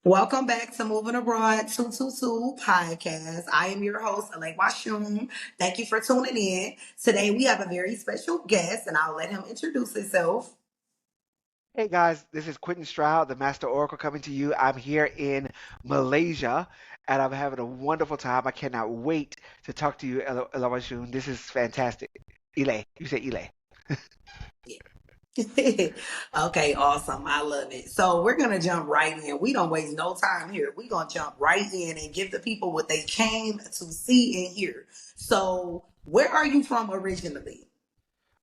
Welcome back to Moving Abroad 222 podcast. I am your host, Alay Washum. Thank you for tuning in. Today we have a very special guest, and I'll let him introduce himself. Hey guys, this is Quentin Stroud, the Master Oracle, coming to you. I'm here in Malaysia and I'm having a wonderful time. I cannot wait to talk to you, Elawashun. This is fantastic. Ile, you say Ile. Okay, awesome. I love it. So we're gonna jump right in. We don't waste no time here. We're gonna jump right in and give the people what they came to see and hear. So where are you from originally?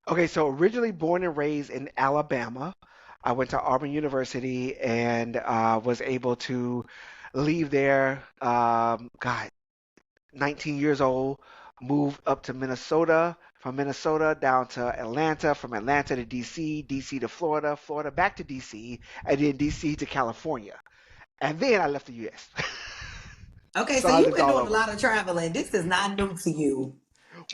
Okay, so originally born and raised in Alabama. I went to Auburn University and was able to leave there, God, 19 years old, moved up to Minnesota, from Minnesota down to Atlanta, from Atlanta to DC, DC to Florida, Florida back to DC, and then DC to California. And then I left the US. Okay, So so I you've lived been all doing a over. lot of traveling. This is not new to you.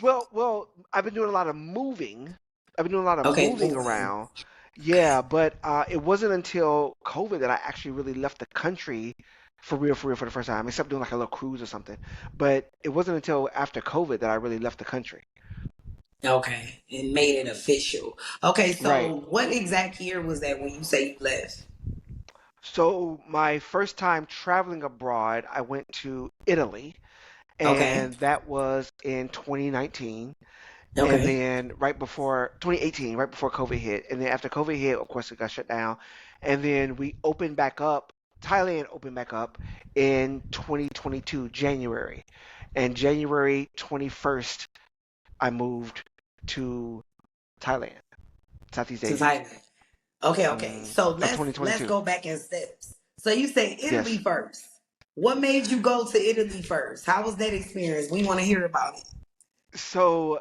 Well, I've been doing a lot of moving. I've been doing a lot of Okay, moving moving. around. Yeah, but it wasn't until COVID that I actually really left the country for real, for the first time, except doing like a little cruise or something. But it wasn't until after COVID that I really left the country. Okay, and made it official. Okay, Right. so what exact year was that when you say you left? So my first time traveling abroad, I went to Italy, Okay, and that was in 2019. And okay. then right before 2018, right before COVID hit. And then after COVID hit, of course, it got shut down. And then we opened back up. Thailand opened back up in 2022, January. And January 21st, I moved to Thailand, Southeast To Asia, Thailand. Okay. So of let's 2022. go back in steps. So you say Italy Yes. first. What made you go to Italy first? How was that experience? We want to hear about it. So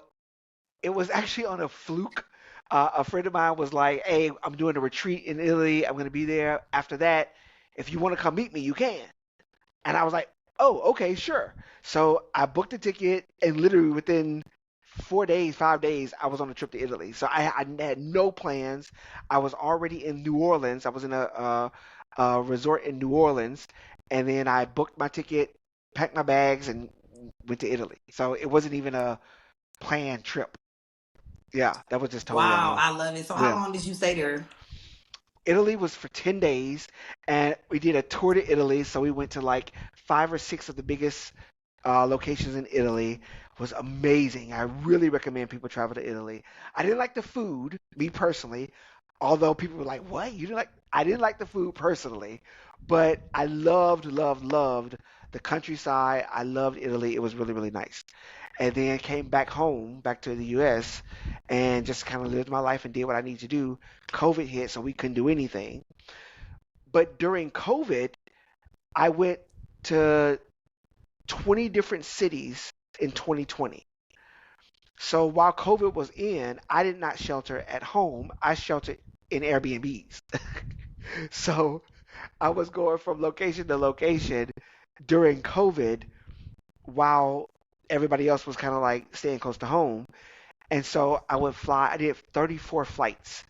it was actually on a fluke. A friend of mine was like, "Hey, I'm doing a retreat in Italy. I'm going to be there. After that, if you want to come meet me, you can." And I was like, "Oh, okay, sure." So I booked a ticket, and literally within 4 days, 5 days, I was on a trip to Italy. So I had no plans. I was already in New Orleans. I was in a resort in New Orleans, and then I booked my ticket, packed my bags, and went to Italy. So it wasn't even a planned trip. Yeah, that was just totally on Wow, a I love it. So how whim. long did you stay there? Italy was for 10 days, and we did a tour to Italy. So we went to like five or six of the biggest locations in Italy. It was amazing. I really recommend people travel to Italy. I didn't like the food, me personally, although people were like, "What? You didn't like?" I didn't like the food personally, but I loved the countryside. I loved Italy. It was really, really nice. And then came back home, back to the US, and just kind of lived my life and did what I needed to do. COVID hit, so we couldn't do anything. But during COVID, I went to 20 different cities in 2020. So while COVID was in, I did not shelter at home. I sheltered in Airbnbs. So I was going from location to location during COVID while everybody else was kind of like staying close to home. And so I would fly. I did 34 flights.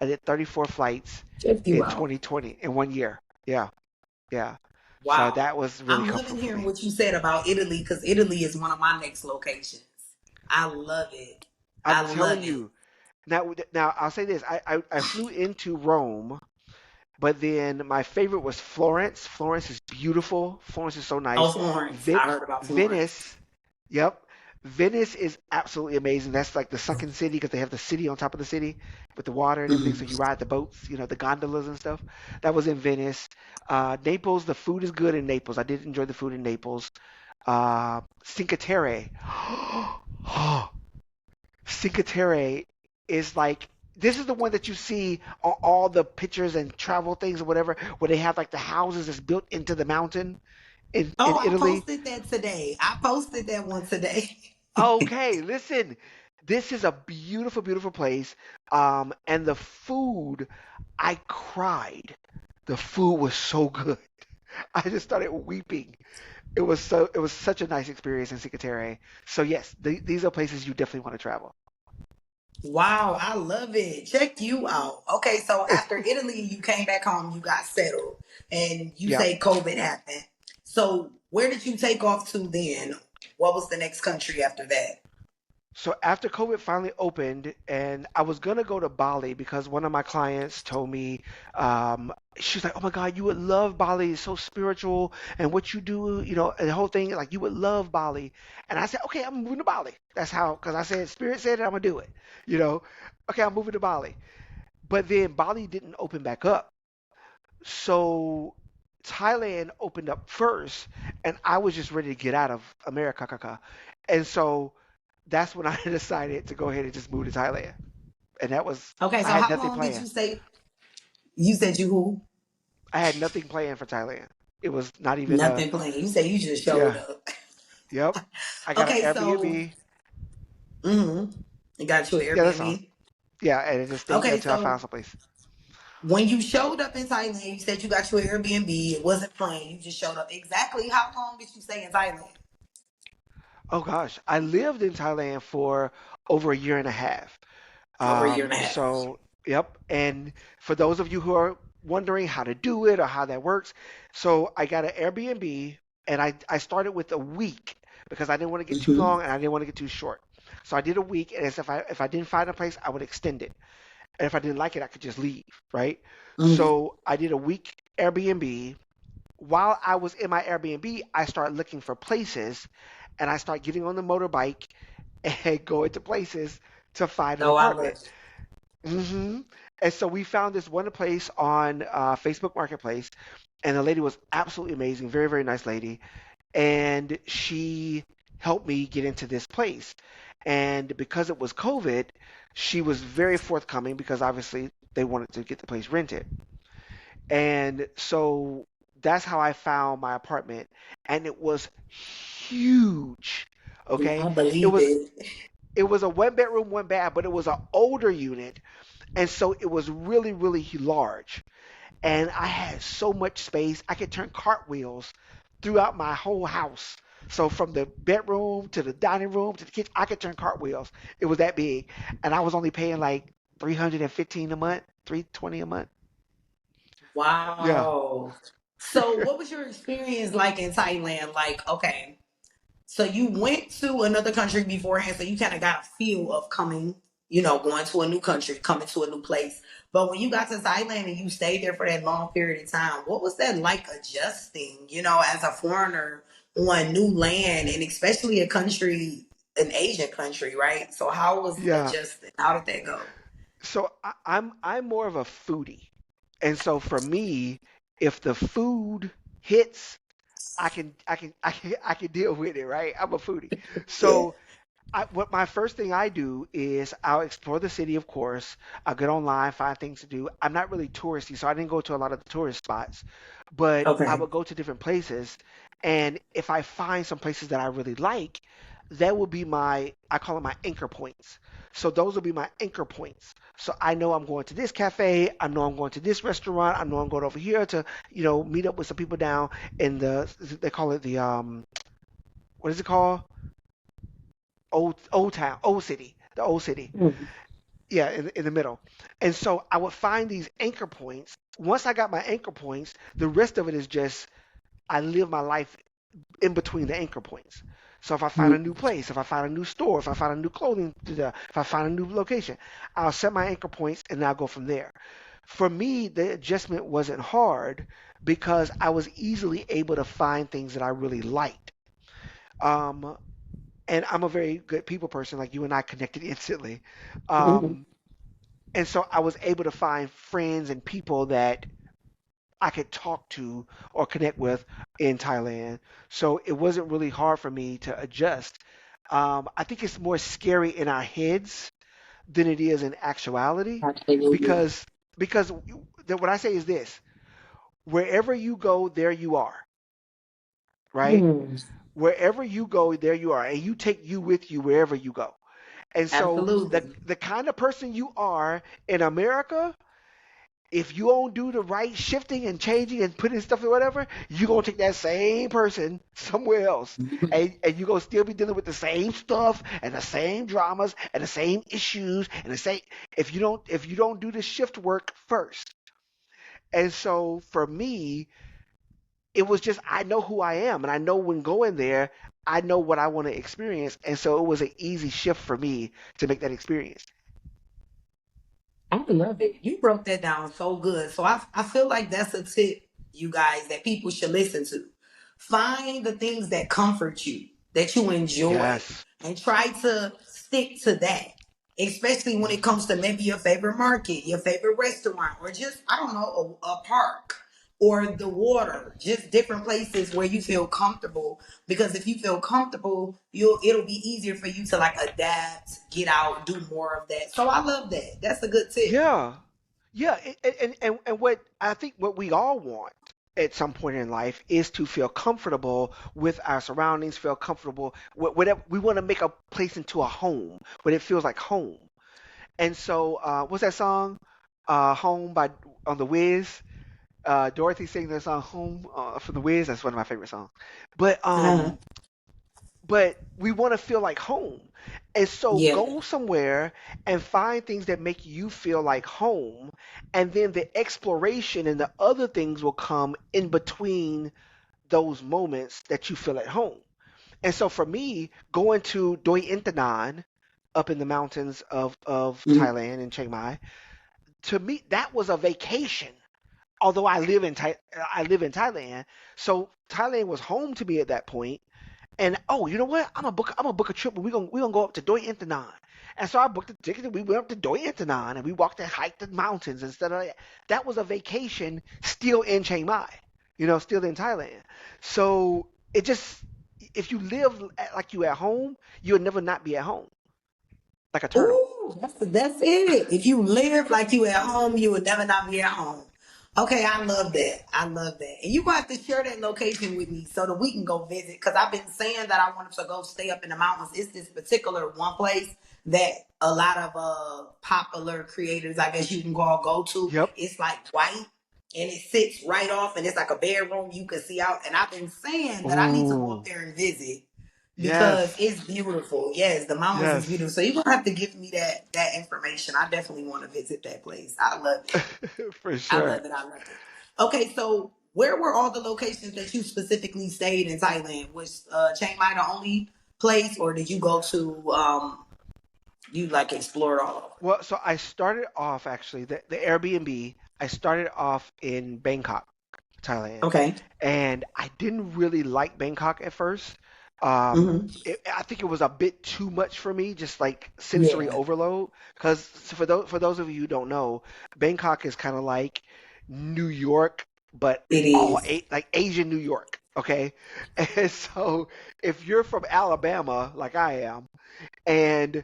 I did 34 flights Check you in out. 2020 in one year. Yeah, yeah. So Wow. that was really I'm loving helpful for hearing me. what you said about Italy because Italy is one of my next locations. I love it. I'm I telling love it. you. Now I'll say this. I flew into Rome, but then my favorite was Florence. Florence is beautiful. Florence is so Oh, nice. Florence. I heard about Florence. Venice, yep. Venice is absolutely amazing. That's like the sunken city because they have the city on top of the city with the water and everything. So Mhm. you ride the boats, the gondolas and stuff. That was in Venice. Naples, the food is good in Naples. I did enjoy the food in Naples. Cinque Terre. Cinque Terre is like this is the one that you see on all the pictures and travel things or whatever, where they have like the houses that's built into the mountain in Oh, I Italy. posted that today. I posted that one today. Okay, listen, this is a beautiful, beautiful place. And the food, I cried. The food was so good. I just started weeping. It was such a nice experience in Cinque Terre. So yes, these are places you definitely want to travel. Wow, I love it. Check you out. Okay, so after Italy, you came back home, you got settled, and you Yep. say COVID happened. So where did you take off to then? What was the next country after that? So after COVID finally opened, and I was gonna go to Bali because one of my clients told me, she's like, "Oh my God, you would love Bali. It's so spiritual, and what you do, and the whole thing, like you would love Bali." And I said, "Okay, I'm moving to Bali." That's how, because I said, Spirit said it, I'm gonna do it. You know, okay, I'm moving to Bali. But then Bali didn't open back up, so Thailand opened up first, and I was just ready to get out of America, and so that's when I decided to go ahead and just move to Thailand. And that was Okay, I so had how nothing long did planned. you say? You said you who? I had nothing planned for Thailand. It was not even Nothing playing. You said you just showed yeah, up. yep. I got an Okay, so Airbnb. you got you an Yeah, that's all. Airbnb. Yeah, and I just stayed there Okay, until I found so someplace. when you showed up in Thailand, you said you got your Airbnb. It wasn't planned. You just showed up. Exactly how long did you stay in Thailand? Oh gosh, I lived in Thailand for over a year and a half. Over a year and a half. So, yep. And for those of you who are wondering how to do it or how that works, so I got an Airbnb, and I started with a week because I didn't want to get too Hmm. long and I didn't want to get too short. So I did a week, and as if I didn't find a place, I would extend it. And if I didn't like it, I could just leave, right? Hmm. So I did a week Airbnb. While I was in my Airbnb, I started looking for places, and I start getting on the motorbike and going to places to find an Oh, I love apartment. it. hmm And so we found this one place on Facebook Marketplace, and the lady was absolutely amazing, very, very nice lady. And she helped me get into this place. And because it was COVID, she was very forthcoming because obviously they wanted to get the place rented. And so that's how I found my apartment. And it was huge. Okay. I It believe was it. it was a one bedroom, one bath, but it was an older unit, and so it was really, really large. And I had so much space. I could turn cartwheels throughout my whole house. So from the bedroom to the dining room to the kitchen, I could turn cartwheels. It was that big. And I was only paying like 315 a month, 320 a month. Yeah. Wow. So, what was your experience like in Thailand? Like, okay, so you went to another country beforehand, so you kind of got a feel of coming, going to a new country, coming to a new place. But when you got to Thailand and you stayed there for that long period of time, what was that like adjusting, as a foreigner on new land and especially a country, an Asian country, right? So how was Yeah. adjusting? How did that go? So I'm more of a foodie. And so for me, if the food hits, I can deal with it, right? I'm a foodie. Yeah. So what my first thing I do is I'll explore the city, of course. I'll get online, find things to do. I'm not really touristy, so I didn't go to a lot of the tourist spots, but I Okay. would go to different places. And if I find some places that I really like, that will be I call it my anchor points. So those will be my anchor points. So I know I'm going to this cafe. I know I'm going to this restaurant. I know I'm going over here to, meet up with some people down in they call it what is it called? Old town, old city, the old city. Mhm. Yeah, in the middle. And so I would find these anchor points. Once I got my anchor points, the rest of it is just I live my life in between the anchor points. So if I find a new place, if I find a new store, if I find a new clothing, if I find a new location, I'll set my anchor points and I'll go from there. For me, the adjustment wasn't hard because I was easily able to find things that I really liked. Um, and I'm a very good people person, like you and I connected instantly. Mhm. Um, and so I was able to find friends and people that I could talk to or connect with in Thailand. So it wasn't really hard for me to adjust. I think it's more scary in our heads than it is in actuality, Absolutely. because what I say is this: wherever you go, there you are, right? Mm. Wherever you go, there you are, and you take you with you wherever you go. And so the Absolutely. the kind of person you are in America if you don't do the right shifting and changing and putting stuff or whatever, you're gonna take that same person somewhere else. And you're gonna still be dealing with the same stuff and the same dramas and the same issues and the same if you don't do the shift work first. And so for me, it was just I know who I am and I know when going there, I know what I want to experience. And so it was an easy shift for me to make that experience. I love it. You broke that down so good. So I feel like that's a tip, you guys, that people should listen to. Find the things that comfort you, that you enjoy, Yes. and try to stick to that. Especially when it Mhm. comes to maybe your favorite market, your favorite restaurant, or just, I don't know, a park or the water, just different places where you feel comfortable. Because if you feel comfortable, it'll be easier for you to like adapt, get out, do more of that. So I love that. That's a good tip. Yeah. Yeah, and what I think what we all want at some point in life is to feel comfortable with our surroundings, feel comfortable with whatever we want to make a place into a home, when it feels like home. And so, what's that song? Home by on the Wiz. Dorothy sings that song "Home" from the Wiz. That's one of my favorite songs. But Uh, um, but we want to feel like home. And so yeah. go somewhere and find things that make you feel like home. And then the exploration and the other things will come in between those moments that you feel at home. And so for me, going to Doi Intanon up in the mountains of Mm. Thailand in Chiang Mai, to me, that was a vacation. Although I live in Thailand, so Thailand was home to me at that point. And oh, you know what? I'm gonna book a trip. And we gonna go up to Doi Intanon. And so I booked a ticket and we went up to Doi Intanon and we walked and hiked the mountains instead of that. That was a vacation still in Chiang Mai, still in Thailand. So it just if you live like you at home, you'll never not be at home like a turtle. Ooh, that's it. If you live like you at home, you would never not be at home. Okay, I love that. I love that. And you gonna have to share that location with me so that we can go visit. Cause I've been saying that I wanted to go stay up in the mountains. It's this particular one place that a lot of popular creators, I guess you can go to. Yep. It's like white and it sits right off and it's like a bedroom you can see out. And I've been saying that I need to go up Ooh. there and visit because Yes. it's beautiful. Yes, the mountains is Yes. beautiful. So you're gonna have to give me that information. I definitely want to visit that place. I love it. For I sure. love it. I love it. Okay, so where were all the locations that you specifically stayed in Thailand? Was Chiang Mai the only place, or did you go to you like explored all over? Well, so I started off actually the Airbnb. I started off in Bangkok, Thailand, Okay. and I didn't really like Bangkok at first. Um, Hmm. I think it was a bit too much for me, just like sensory Yeah, overload. Because for those of you who don't know, Bangkok is kind of like New York, but it is. like Asian New York. Okay, and so if you're from Alabama, like I am, and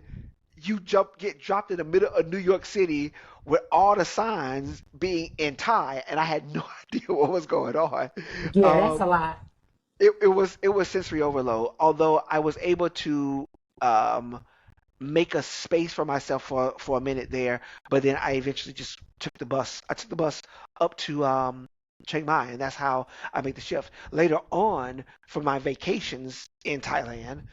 you get dropped in the middle of New York City with all the signs being in Thai, and I had no idea what was going on. Yeah, that's a Um, lot. it was sensory overload. Although I was able to um, make a space for myself for a minute there, but then I eventually just took the bus. I took the bus up to Chiang Mai, and that's how I made the shift. Later on, for my vacations in Thailand,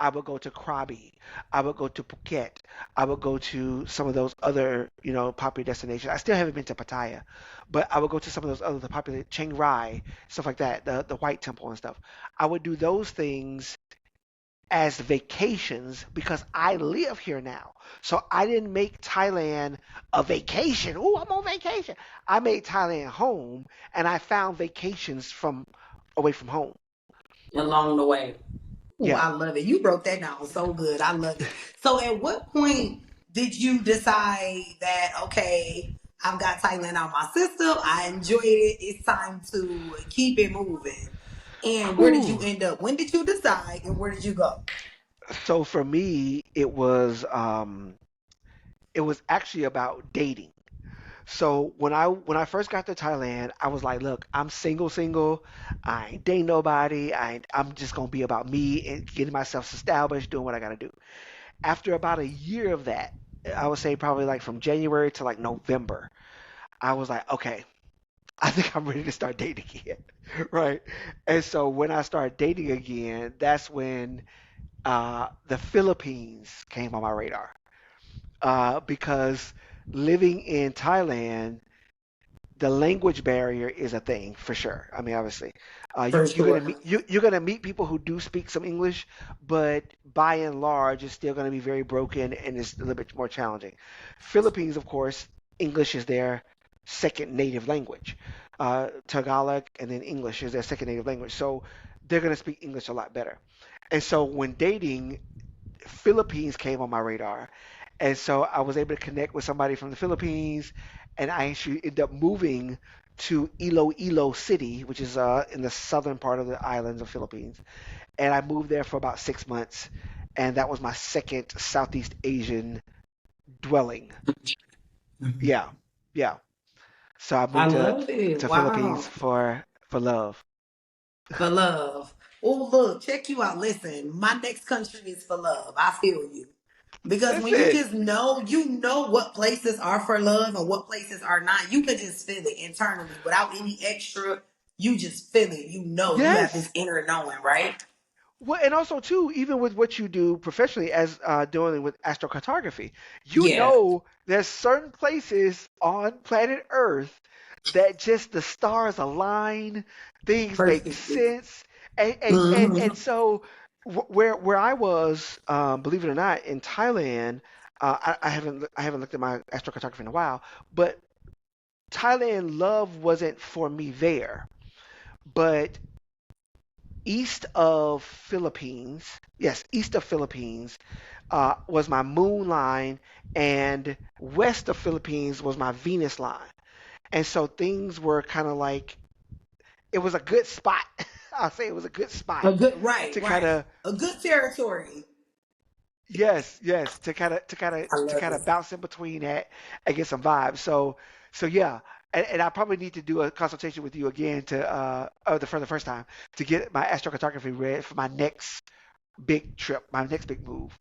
I would go to Krabi, I would go to Phuket, I would go to some of those other, popular destinations. I still haven't been to Pattaya, but I would go to some of those other popular Chiang Rai, stuff like that, the White Temple and stuff. I would do those things as vacations because I live here now. So I didn't make Thailand a vacation. Oh, I'm on vacation. I made Thailand home and I found vacations from away from home. Along the way. Ooh, Yeah. I love it. You broke that down so good. I love it. So, at what point did you decide that okay, I've got Thailand out my system. I enjoyed it. It's time to keep it moving. And where did you Whew. end up? When did you decide, and where did you go? So for me, it was actually about dating. So when I first got to Thailand, I was like, look, I'm single. I ain't dating nobody. I'm just gonna be about me and getting myself established, doing what I gotta do. After about a year of that, I would say probably like from January to like November, I was like, okay, I think I'm ready to start dating again, right? And so when I started dating again, that's when the Philippines came on my radar because living in Thailand, the language barrier is a thing for sure. I mean, obviously, For you're gonna meet sure. you're gonna meet people who do speak some English, but by and large, it's still gonna be very broken and it's a little bit more challenging. Philippines, of course, English is their second native language. Tagalog and then English is their second native language, so they're gonna speak English a lot better. And so when dating, Philippines came on my radar. And so I was able to connect with somebody from the Philippines, and I actually ended up moving to Iloilo City, which is in the southern part of the islands of Philippines. And I moved there for about 6 months, and that was my second Southeast Asian dwelling. Mhm. Yeah, yeah. So I I moved love it. to Philippines Wow. for love. For love. Oh, look, check you out. Listen, my next country is for love. I feel you. Because when you Listen, just know, you know what places are for love and what places are not. You can just feel it internally without any extra. You just feel it. You know, you have this yes. inner knowing, right? Well, and also too, even with what you do professionally as dealing with astrocartography, you Yeah. know there's certain places on planet Earth that just the stars align, things make Perfectly. sense, and Hmm. so where I was, believe it or not, in Thailand, I haven't looked at my astrocartography in a while, but Thailand love wasn't for me there, but east of Philippines, yes, east of Philippines was my moon line, and west of Philippines was my Venus line. And so things were kind of like it was a good spot. I'll say it was a good spot A good, right, to kind right. of A good territory. yes I to love kind it. of bounce in between that and get some vibes. So yeah. And I probably need to do a consultation with you again to for the first time to get my astrocartography read for my next big trip, my next big move.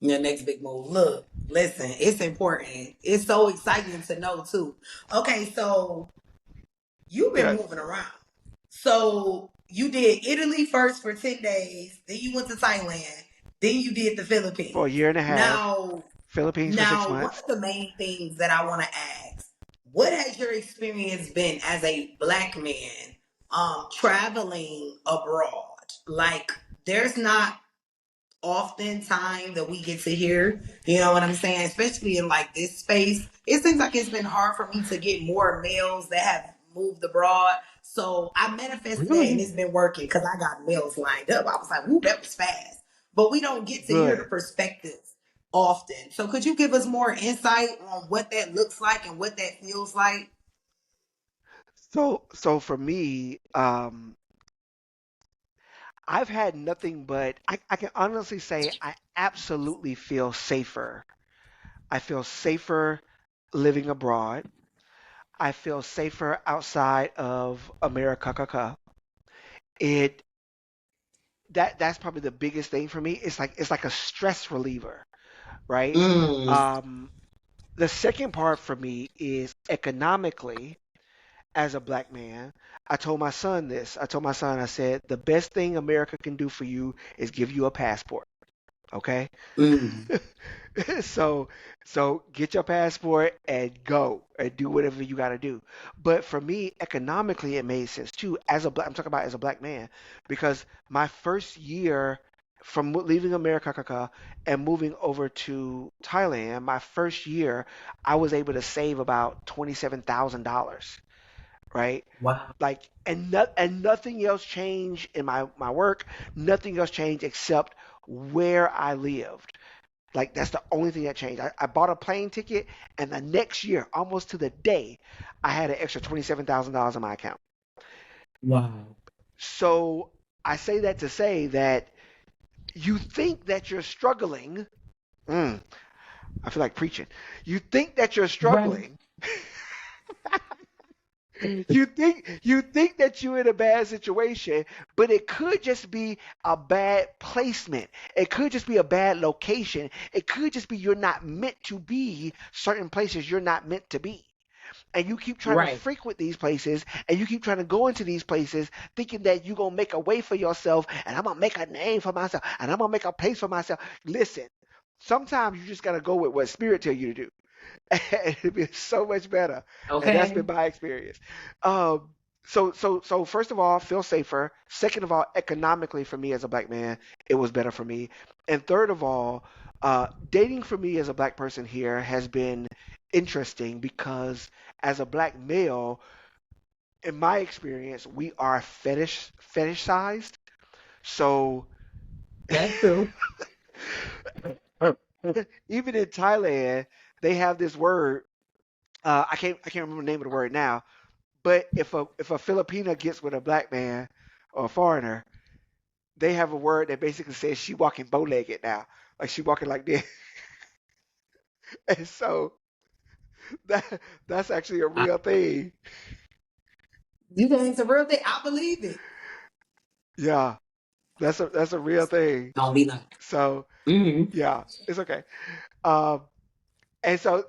Your next big move. Look, listen, it's important. It's so exciting to know too. Okay, so you've been Yes, moving around. So you did Italy first for 10 days, then you went to Thailand, then you did the for a Philippines. year and a half, Now, Philippines for six now one months. of the main things that I want to ask, what has your experience been as a black man traveling abroad? Like there's not often time that we get to hear. You know what I'm saying? Especially in like this space. It seems like it's been hard for me to get more males that have moved abroad. So I manifested that and Really it's been working because I got males lined up. I was like, woo, that was fast. But we don't get to hear the good. perspectives often. So could you give us more insight on what that looks like and what that feels like? So for me, I've had nothing but I can honestly say I absolutely feel safer. I feel safer living abroad. I feel safer outside of America. It that's probably the biggest thing for me. It's like a stress reliever, right? Mm, Um, the second part for me is economically as a black man. I told my son this. I told my son, I said, the best thing America can do for you is give you a passport. Okay? mm. so so get your passport and go and do whatever you got to do. But for me, economically, it made sense too. I'm talking about as a black man, because my first year from leaving America and moving over to Thailand, my first year, I was able to save about $27,000, right? Wow. Like, and nothing else changed in my work. Nothing else changed except where I lived. Like, that's the only thing that changed. I bought a plane ticket, and the next year, almost to the day, I had an extra $27,000 in my account. Wow. So I say that to say that you think that you're struggling. Mm, I feel like preaching. You think that you're Right. struggling. You think that you're in a bad situation, but it could just be a bad placement. It could just be a bad location. It could just be you're not meant to be certain places you're not meant to be. and you keep trying to Right. frequent these places and you keep trying to go into these places thinking that you're going to make a way for yourself and I'm going to make a name for myself and I'm going to make a place for myself. Listen, sometimes you just got to go with what spirit tell you to do. And it'd be so much better. And that's been Okay. my experience. Um, so first of all, feel safer. Second of all, economically for me as a black man, it was better for me. And third of all, dating for me as a black person here has been interesting because as a black male, in my experience, we are fetishized. So That's true. even in Thailand, they have this word. I can't remember the name of the word now. But if a Filipina gets with a black man or a foreigner, they have a word that basically says she walking bow legged now, like she walking like this. And so that's actually a I, real thing. you think it's a real thing? I believe it. Yeah, that's a real thing. Don't be like. So Mm-hmm. yeah, it's okay. Um, and so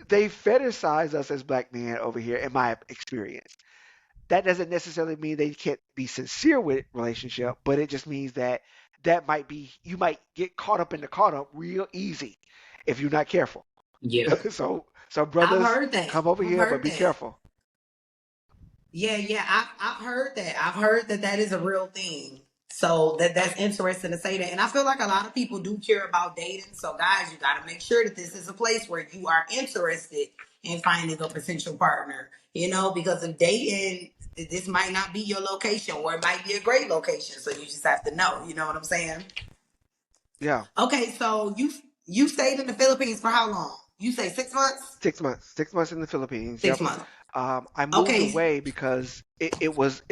they fetishize us as black men over here, in my experience. That doesn't necessarily mean they can't be sincere with relationship, but it just means that that might be you might get caught up in the caught up real easy if you're not careful. Yep. So I've brothers, heard that. come over I've here, but heard be that. careful. Yeah, yeah, I've heard that. I've heard that that is a real thing. So that's interesting to say that. And I feel like a lot of people do care about dating. So guys, you got to make sure that this is a place where you are interested in finding a potential partner. You know, because if dating, this might not be your location, or it might be a great location. So you just have to know. You know what I'm saying? Yeah, Okay, so you stayed in the Philippines for how long? You say 6 months? 6 months, 6 months in the Philippines. 6 Yep. months. I moved Okay. away because it was.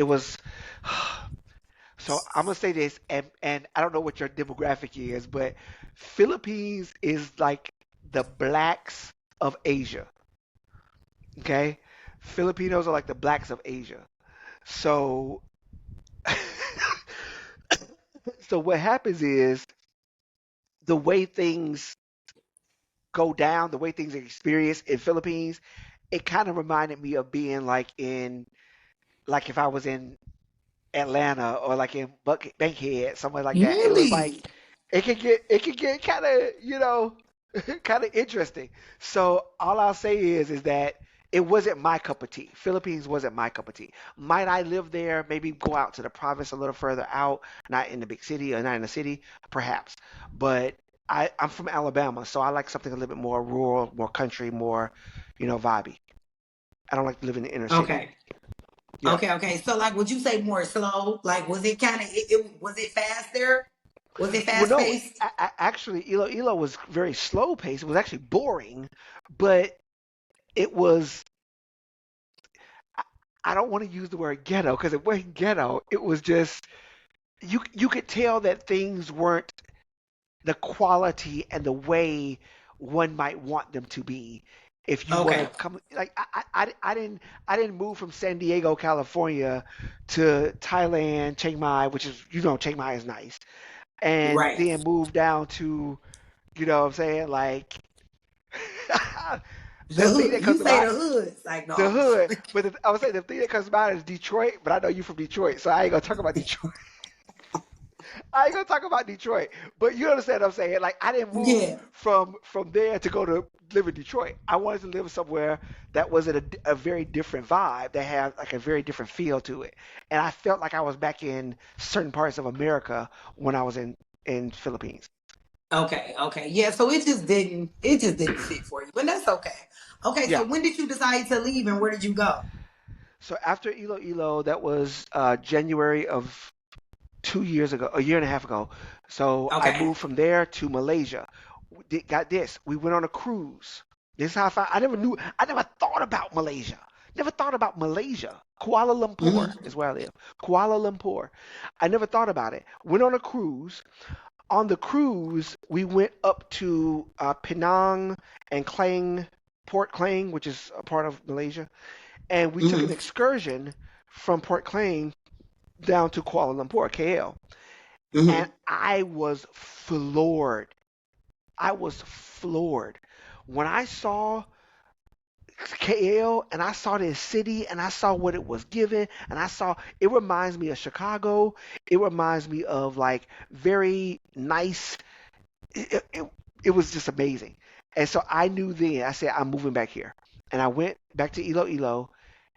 So I'm gonna say this, and I don't know what your demographic is, but Philippines is like the blacks of Asia. Okay, Filipinos are like the blacks of Asia. So, so what happens is the way things go down, the way things are experienced in Philippines, it kind of reminded me of being like if I was in Atlanta or like in Bankhead, somewhere like that. It was like Really? it can get kind of kind of interesting. So all I'll say is that it wasn't my cup of tea. Philippines wasn't my cup of tea. Might I live there? Maybe go out to the province a little further out, not in the big city or not in the city, perhaps. But I'm from Alabama, so I like something a little bit more rural, more country, more, vibey. I don't like to live in the inner city. Okay. Yeah. Okay, okay. So like would you say more slow? Like was it kind of it was it fast there? Was it Well, fast no, paced? actually, Ilo was very slow paced. It was actually boring, but it was. I, I don't want to use the word ghetto because it wasn't ghetto. It was just you could tell that things weren't the quality and the way one might want them to be. If you want to Okay. come, like I didn't move from San Diego, California, to Thailand, Chiang Mai, which is Chiang Mai is nice, and Right. then move down to what I'm saying? Like The the thing hood. that comes You to say mind, the hood. It's like no, the I'm just hood, but I would say the thing that comes to mind is Detroit. But I know you from Detroit, so I ain't gonna talk about Detroit. I ain't gonna talk about Detroit. But you understand what I'm saying? Like I didn't move yeah. from there to go to live in Detroit. I wanted to live somewhere that was a very different vibe, that had like a very different feel to it. And I felt like I was back in certain parts of America when I was in Philippines. Okay, okay. Yeah, so it just didn't fit for you. But that's okay. Okay, so Yeah. when did you decide to leave and where did you go? So after Ilo, that was January of 2 years ago, a year and a half ago. So I Okay. moved from there to Malaysia. Got this. We went on a cruise. This is how I found. I never thought about Malaysia. Never thought about Malaysia. Kuala Lumpur Hmm. is where I live. Kuala Lumpur. I never thought about it. Went on a cruise. On the cruise, we went up to Penang and Klang, Port Klang, which is a part of Malaysia, and we took an Hmm. excursion from Port Klang down to Kuala Lumpur, KL, and Hmm. I was floored. I was floored when I saw. KL, and I saw this city and I saw what it was given, and I saw it reminds me of Chicago. It reminds me of like very nice. It was just amazing. And so I knew then, I said, I'm moving back here. And I went back to Iloilo,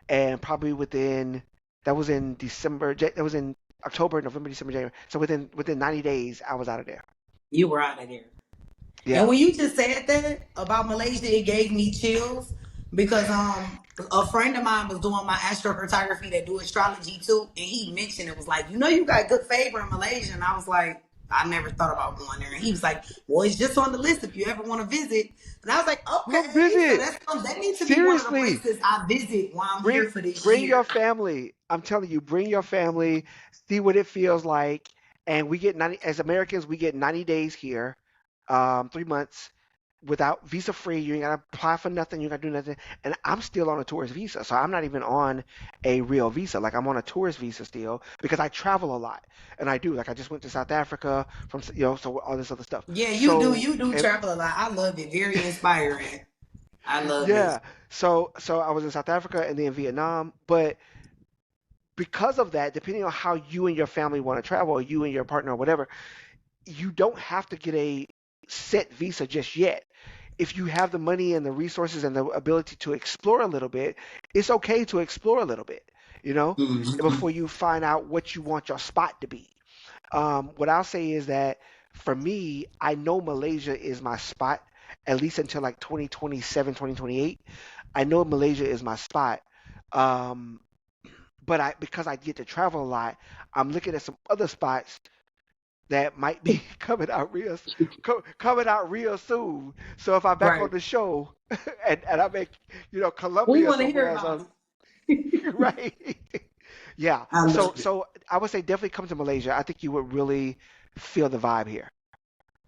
and probably within, that was in December, that was in October, November, December, January. So within 90 days, I was out of there. You were out of there. And Yeah. when you just said that about Malaysia, it gave me chills because a friend of mine was doing my astrophotography that do astrology too, and he mentioned it was like, you got good favor in Malaysia, and I was like, I never thought about going there. And he was like, well, it's just on the list if you ever want to visit. And I was like, Well, okay, so visit. that needs to be one of the Seriously. places I visit while I'm Bring here for this bring your year. family. I'm telling you, bring your family, see what it feels like. And we get 90 as Americans, we get 90 days here, 3 months without visa free. You ain't gotta apply for nothing, you gotta do nothing. And I'm still on a tourist visa. So I'm not even on a real visa. Like I'm on a tourist visa still because I travel a lot. And I do. Like I just went to South Africa from so all this other stuff. Yeah, So you do and travel a lot. I love it. Very inspiring. I love it. yeah. So I was in South Africa and then Vietnam, but because of that, depending on how you and your family want to travel, or you and your partner, or whatever, you don't have to get a set visa just yet. If you have the money and the resources and the ability to explore a little bit, it's okay to explore a little bit, you know, Mhm. before you find out what you want your spot to be. What I'll say is that for me, I know Malaysia is my spot, at least until like 2027, 2028. I know Malaysia is my spot. Um, but I because I get to travel a lot, I'm looking at some other spots that might be coming out real soon. So if I'm back on Right. the show and I'm in, We Colombia want to hear somewhere, about so it. right, yeah. I So love it. so I would say definitely come to Malaysia. I think you would really feel the vibe here,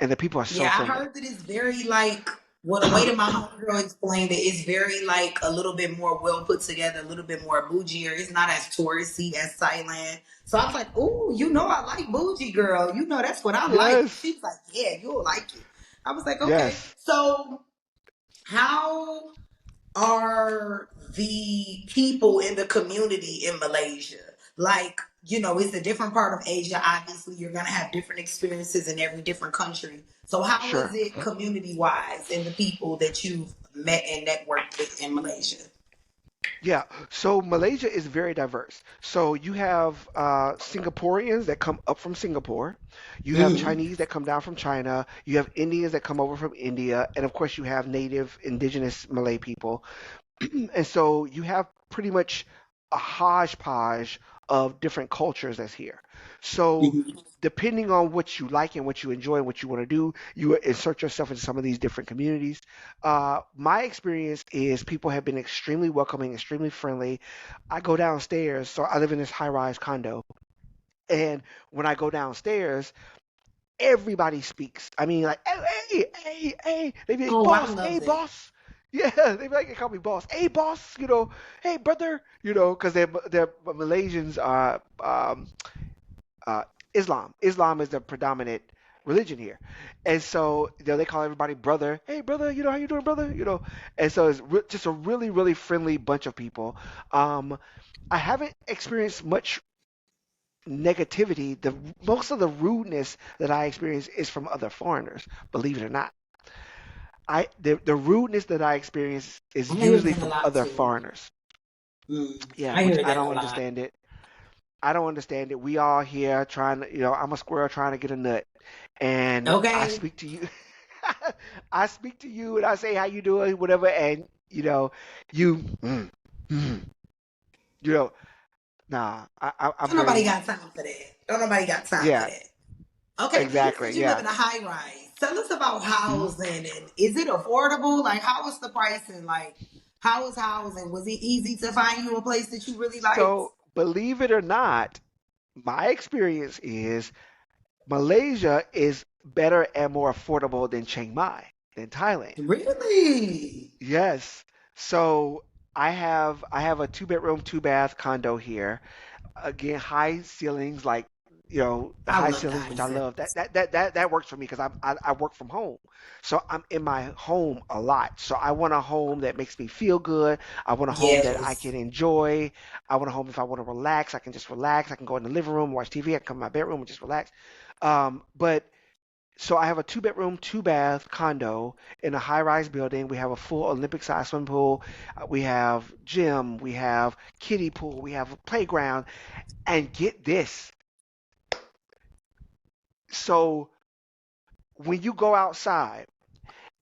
and the people are so Yeah, I friendly. heard that it's very like well the way that my homegirl explained it, it's very like a little bit more well put together, a little bit more bougier. It's not as touristy as Thailand. So I was like, oh, I like bougie girl. That's what I like. And she Yes, was like, yeah, you'll like it. I was like, okay. yes. So how are the people in the community in Malaysia? Like, it's a different part of Asia. Obviously, you're going to have different experiences in every different country. So, how is Sure. it community wise and the people that you've met and networked with in Malaysia? Yeah, so Malaysia is very diverse. So you have Singaporeans that come up from Singapore, you have Hmm. Chinese that come down from China, you have Indians that come over from India, and of course you have native indigenous Malay people. And so you have pretty much a hodgepodge of different cultures that's here. So Hmm. depending on what you like and what you enjoy and what you want to do, you insert yourself into some of these different communities. My experience is people have been extremely welcoming, extremely friendly. I go downstairs, so I live in this high-rise condo, and when I go downstairs, everybody speaks. I mean, like, hey, hey, hey, hey. They be like, Oh, I boss, hey, love that. boss. Yeah, they be like, they call me boss. Hey, boss, hey, brother, because they're Malaysians are uh, Islam. Islam is the predominant religion here, and so they call everybody brother. Hey, brother, how you doing, brother? And so it's just a really, really friendly bunch of people. Um, I haven't experienced much negativity. The Most of the rudeness that I experience is from other foreigners. Believe it or not, the rudeness that I experience is I hear usually that a from lot other too. foreigners. Yeah, I which hear I that don't a lot. understand it. I don't understand it. We all here trying to, I'm a squirrel trying to get a nut, and I Okay. speak to you. I speak to you, and I say how you doing, whatever, and you, mm, you know, nah. I'm Don't nobody very, got time for that. Don't nobody got time for yeah, that. Okay, but you exactly, said you live yeah. in a high rise. Tell us about Mhm. housing and is it affordable? Like, how is the pricing? Like, how is housing? Was it easy to find you a place that you really liked? So believe it or not, my experience is Malaysia is better and more affordable than Chiang Mai, than Thailand. Really? Yes. So I have a two-bedroom, two-bath condo here. Again, high ceilings, like the I high love the ceilings, high which I love. ceilings. That works for me because I work from home, so I'm in my home a lot. So I want a home that makes me feel good. I want a home that I Yes. can enjoy. I want a home if I want to relax, I can just relax. I can go in the living room, watch TV. I can come in my bedroom and just relax. But so I have a two-bedroom, two-bath condo in a high-rise building. We have a full Olympic-sized swimming pool. We have gym. We have kiddie pool. We have a playground. And get this. So when you go outside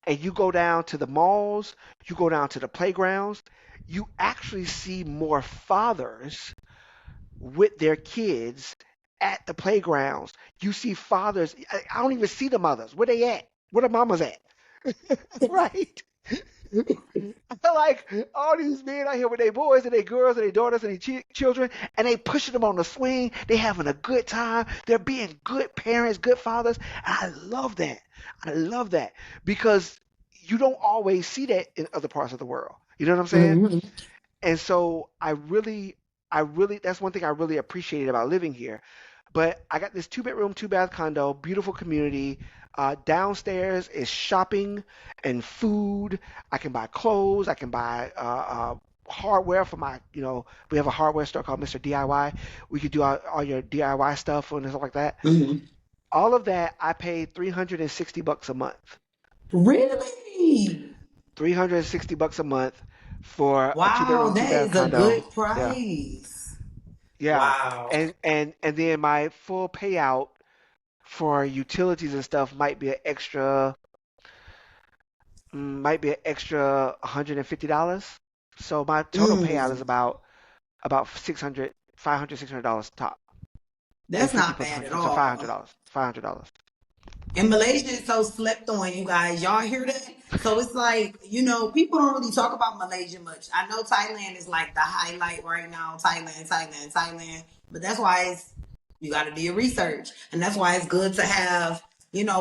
and you go down to the malls, you go down to the playgrounds, you actually see more fathers with their kids at the playgrounds. You see fathers. I don't even see the mothers. Where they at? Where the mamas at? Right? I feel like all these men out here with their boys and their girls and their daughters and their children, and they pushing them on the swing. They having a good time. They're being good parents, good fathers. And I love that. I love that because you don't always see that in other parts of the world. You know what I'm saying? Hmm. And so I really, that's one thing I really appreciated about living here. But I got this two-bedroom, two-bath condo, beautiful community. Downstairs is shopping and food. I can buy clothes. I can buy hardware for we have a hardware store called Mr. DIY. We could do all your DIY stuff and stuff like that. Hmm. All of that, I paid $360 a month. Really? $360 a month for a Wow, two-bedroom, that two-bath is a condo. good Yeah. price. Yeah, Wow. and then my full payout for utilities and stuff might be an extra $150. So my total payout is Mm, about 600, 500, $600 top. that's 850 not plus bad at 100, so five hundred all. dollars. $500. And Malaysia is so slept on, you guys. Y'all hear that? So it's like, people don't really talk about Malaysia much. I know Thailand is like the highlight right now. Thailand, Thailand, Thailand. But that's why you got to do your research. And that's why it's good to have,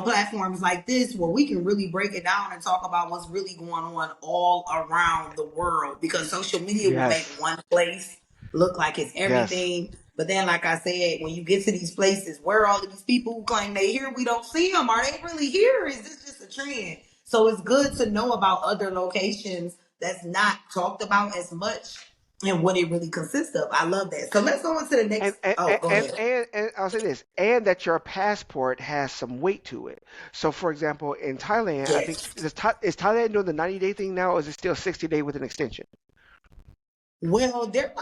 platforms like this where we can really break it down and talk about what's really going on all around the world. Because social media will make Yes, one place look like it's yes. everything. But then, like I said, when you get to these places, where are all of these people who claim they here, we don't see them. Are they really here? Is this just a trend? So it's good to know about other locations that's not talked about as much and what it really consists of. I love that. So let's go on to the And next. and, Oh, and, go and, ahead. and I'll say this, and that your passport has some weight to it. So, for example, in Thailand, I think Yes. is Thailand doing the 90-day thing now, or is it still 60-day with an extension? Well, they're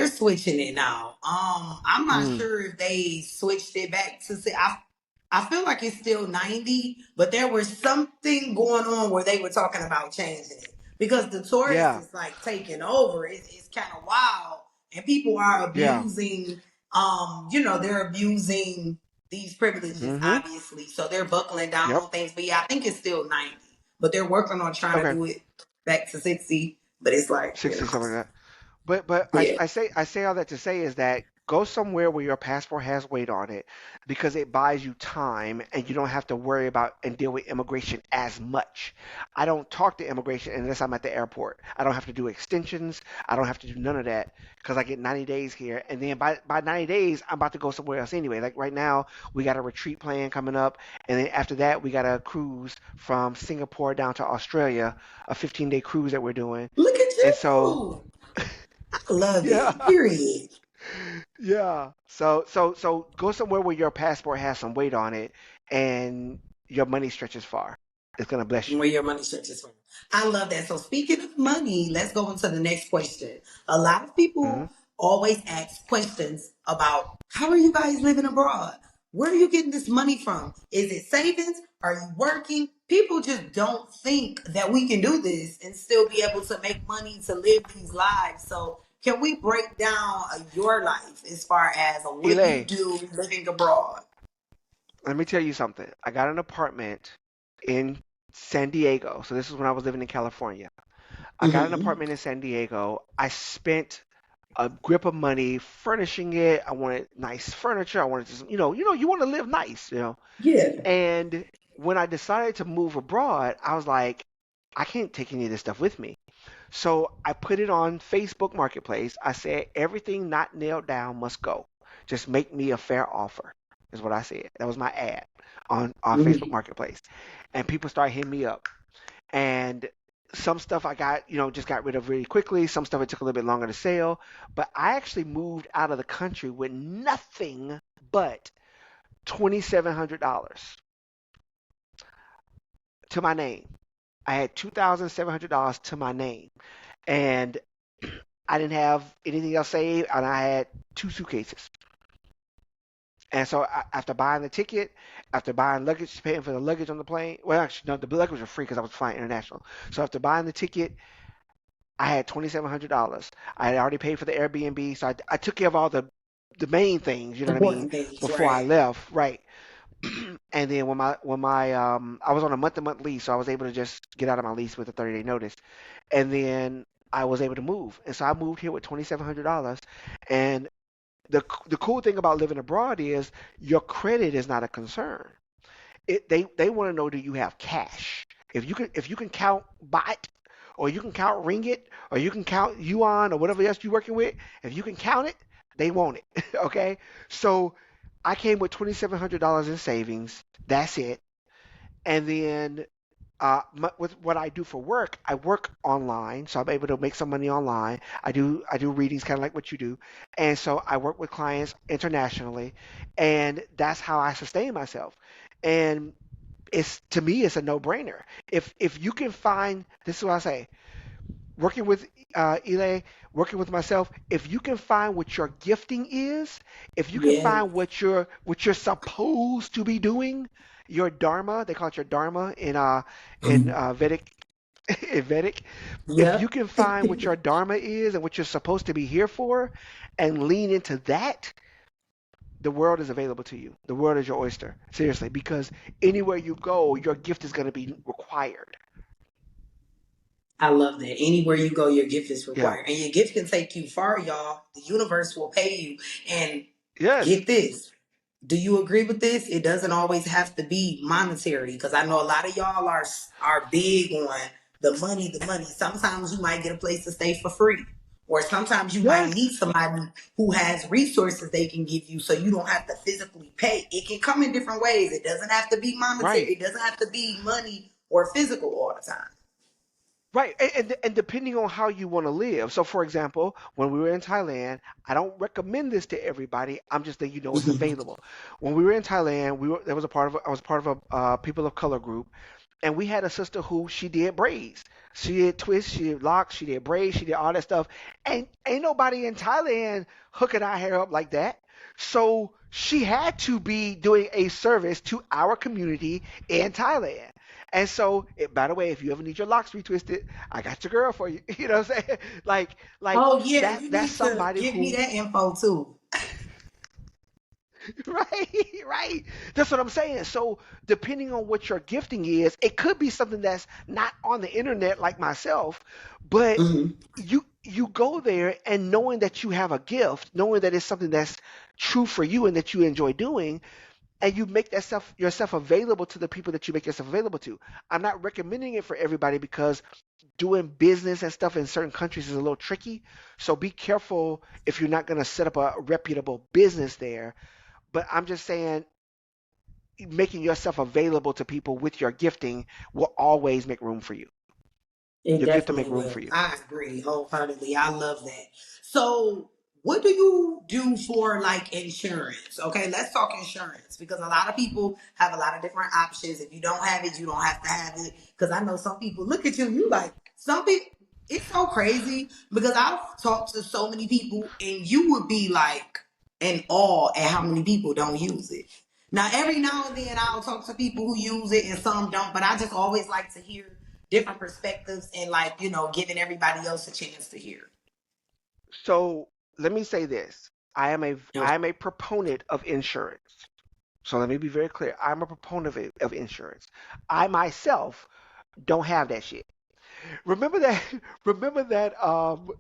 switching it now. I'm not Mm, sure if they switched it back to say I feel like it's still 90, but there was something going on where they were talking about changing it because the tourists yeah, is like taking over. It's kind of wild, and people are yeah. abusing. They're abusing these privileges, Mm-hmm. obviously. So they're buckling down Yep. on things. But yeah, I think it's still 90, but they're working on trying to Okay. do it back to 60. But it's like 60, something like that. But yeah. I say all that to say is that go somewhere where your passport has weight on it because it buys you time and you don't have to worry about and deal with immigration as much. I don't talk to immigration unless I'm at the airport. I don't have to do extensions. I don't have to do none of that because I get 90 days here. And then by 90 days, I'm about to go somewhere else anyway. Like right now, we got a retreat plan coming up. And then after that, we got a cruise from Singapore down to Australia, a 15-day cruise that we're doing. Look at And so, you. I love it. yeah, Period. yeah. So go somewhere where your passport has some weight on it and your money stretches far. It's gonna bless you. Where your money stretches from. I love that. So speaking of money, let's go into the next question. A lot of Hmm. people always ask questions about how are you guys living abroad? Where are you getting this money from? Is it savings? Are you working? People just don't think that we can do this and still be able to make money to live these lives. So can we break down your life as far as what you Elay, do living abroad? let me tell you something. I got an apartment in San Diego. So this is when I was living in California. I got an Hmm. apartment in San Diego. I spent a grip of money furnishing it. I wanted nice furniture. I wanted to, you want to live nice. Yeah. And when I decided to move abroad, I was like, I can't take any of this stuff with me. So I put it on Facebook Marketplace. I said, everything not nailed down must go. Just make me a fair offer, is what I said. That was my ad on Facebook Mhm. Marketplace. And people started hitting me up. And some stuff I got, just got rid of really quickly. Some stuff it took a little bit longer to sell. But I actually moved out of the country with nothing but $2,700 to my name. I had $2,700 to my name. And I didn't have anything else saved, and I had two suitcases. And so after buying the ticket, after buying luggage, paying for the luggage on the plane, well, actually, no, the luggage was free because I was flying international. So after buying the ticket, I had $2,700. I had already paid for the Airbnb, so I took care of all the main things, you know what I mean, Important things, before I right? left, right? And then when my I was on a month-to-month lease, so I was able to just get out of my lease with a 30-day notice, and then I was able to move, and so I moved here with $2,700, and the cool thing about living abroad is your credit is not a concern. They want to know, do you have cash? If you can count baht, or you can count ringgit, or you can count yuan, or whatever else you're working with, if you can count it, they want it. Okay, so I came with $2,700 in savings. That's it. And then with what I do for work, I work online, so I'm able to make some money online. I do readings, kind of like what you do, and so I work with clients internationally, and that's how I sustain myself. And it's to me, it's a no-brainer. If you can find, this is what I say, working with Ile, working with myself, if you can find what your gifting is, if you can Yeah. find what you're supposed to be doing, your dharma, they call it your dharma in Vedic in Vedic. If you Yep. can find what your dharma is and what you're supposed to be here for, and lean into that, the world is available to you. The world is your oyster, seriously, because anywhere you go, your gift is going to be required. I love that. Anywhere you go, your gift is Yeah. required. And your gift can take you far, y'all. The universe will pay you. And Yes. get this. Do you agree with this? It doesn't always have to be monetary because I know a lot of y'all are big on the money, the money. Sometimes you might get a place to stay for free. Or sometimes you might Yes. meet somebody who has resources they can give you so you don't have to physically pay. It can come in different ways. It doesn't have to be monetary. Right. It doesn't have to be money or physical all the time. Right, and depending on how you want to live. So, for example, when we were in Thailand, I don't recommend this to everybody. I'm just letting you know it's available. When we were in Thailand, there was a part of I was part of a people of color group, and we had a sister who she did braids, she did twists, she did locks, she did braids, she did all that stuff. And ain't nobody in Thailand hooking our hair up like that. So she had to be doing a service to our community in Thailand. And so, by the way, if you ever need your locks retwisted, I got your girl for you. You know what I'm saying? Like Oh yeah, you that's need to somebody give me who, that info too. right, right. That's what I'm saying. So, depending on what your gifting is, it could be something that's not on the internet like myself, but Mhm. you go there and knowing that you have a gift, knowing that it's something that's true for you and that you enjoy doing, and you make that stuff yourself available to the people that you make yourself available to. I'm not recommending it for everybody because doing business and stuff in certain countries is a little tricky. So be careful if you're not going to set up a reputable business there. But I'm just saying, making yourself available to people with your gifting will always make room for you. It Your gift will make definitely room for will. you. I agree wholeheartedly. I love that. So, what do you do for like insurance? Okay, let's talk insurance because a lot of people have a lot of different options. If you don't have it, you don't have to have it. Because I know some people look at you, you like some people. It's so crazy because I've talked to so many people, and you would be like in awe at how many people don't use it. Now, every now and then, I'll talk to people who use it and some don't, but I just always like to hear different perspectives and like giving everybody else a chance to hear. So let me say this. I am a Okay. I am a proponent of insurance. So let me be very clear. I'm a proponent of insurance. I myself don't have that shit. Remember that remember that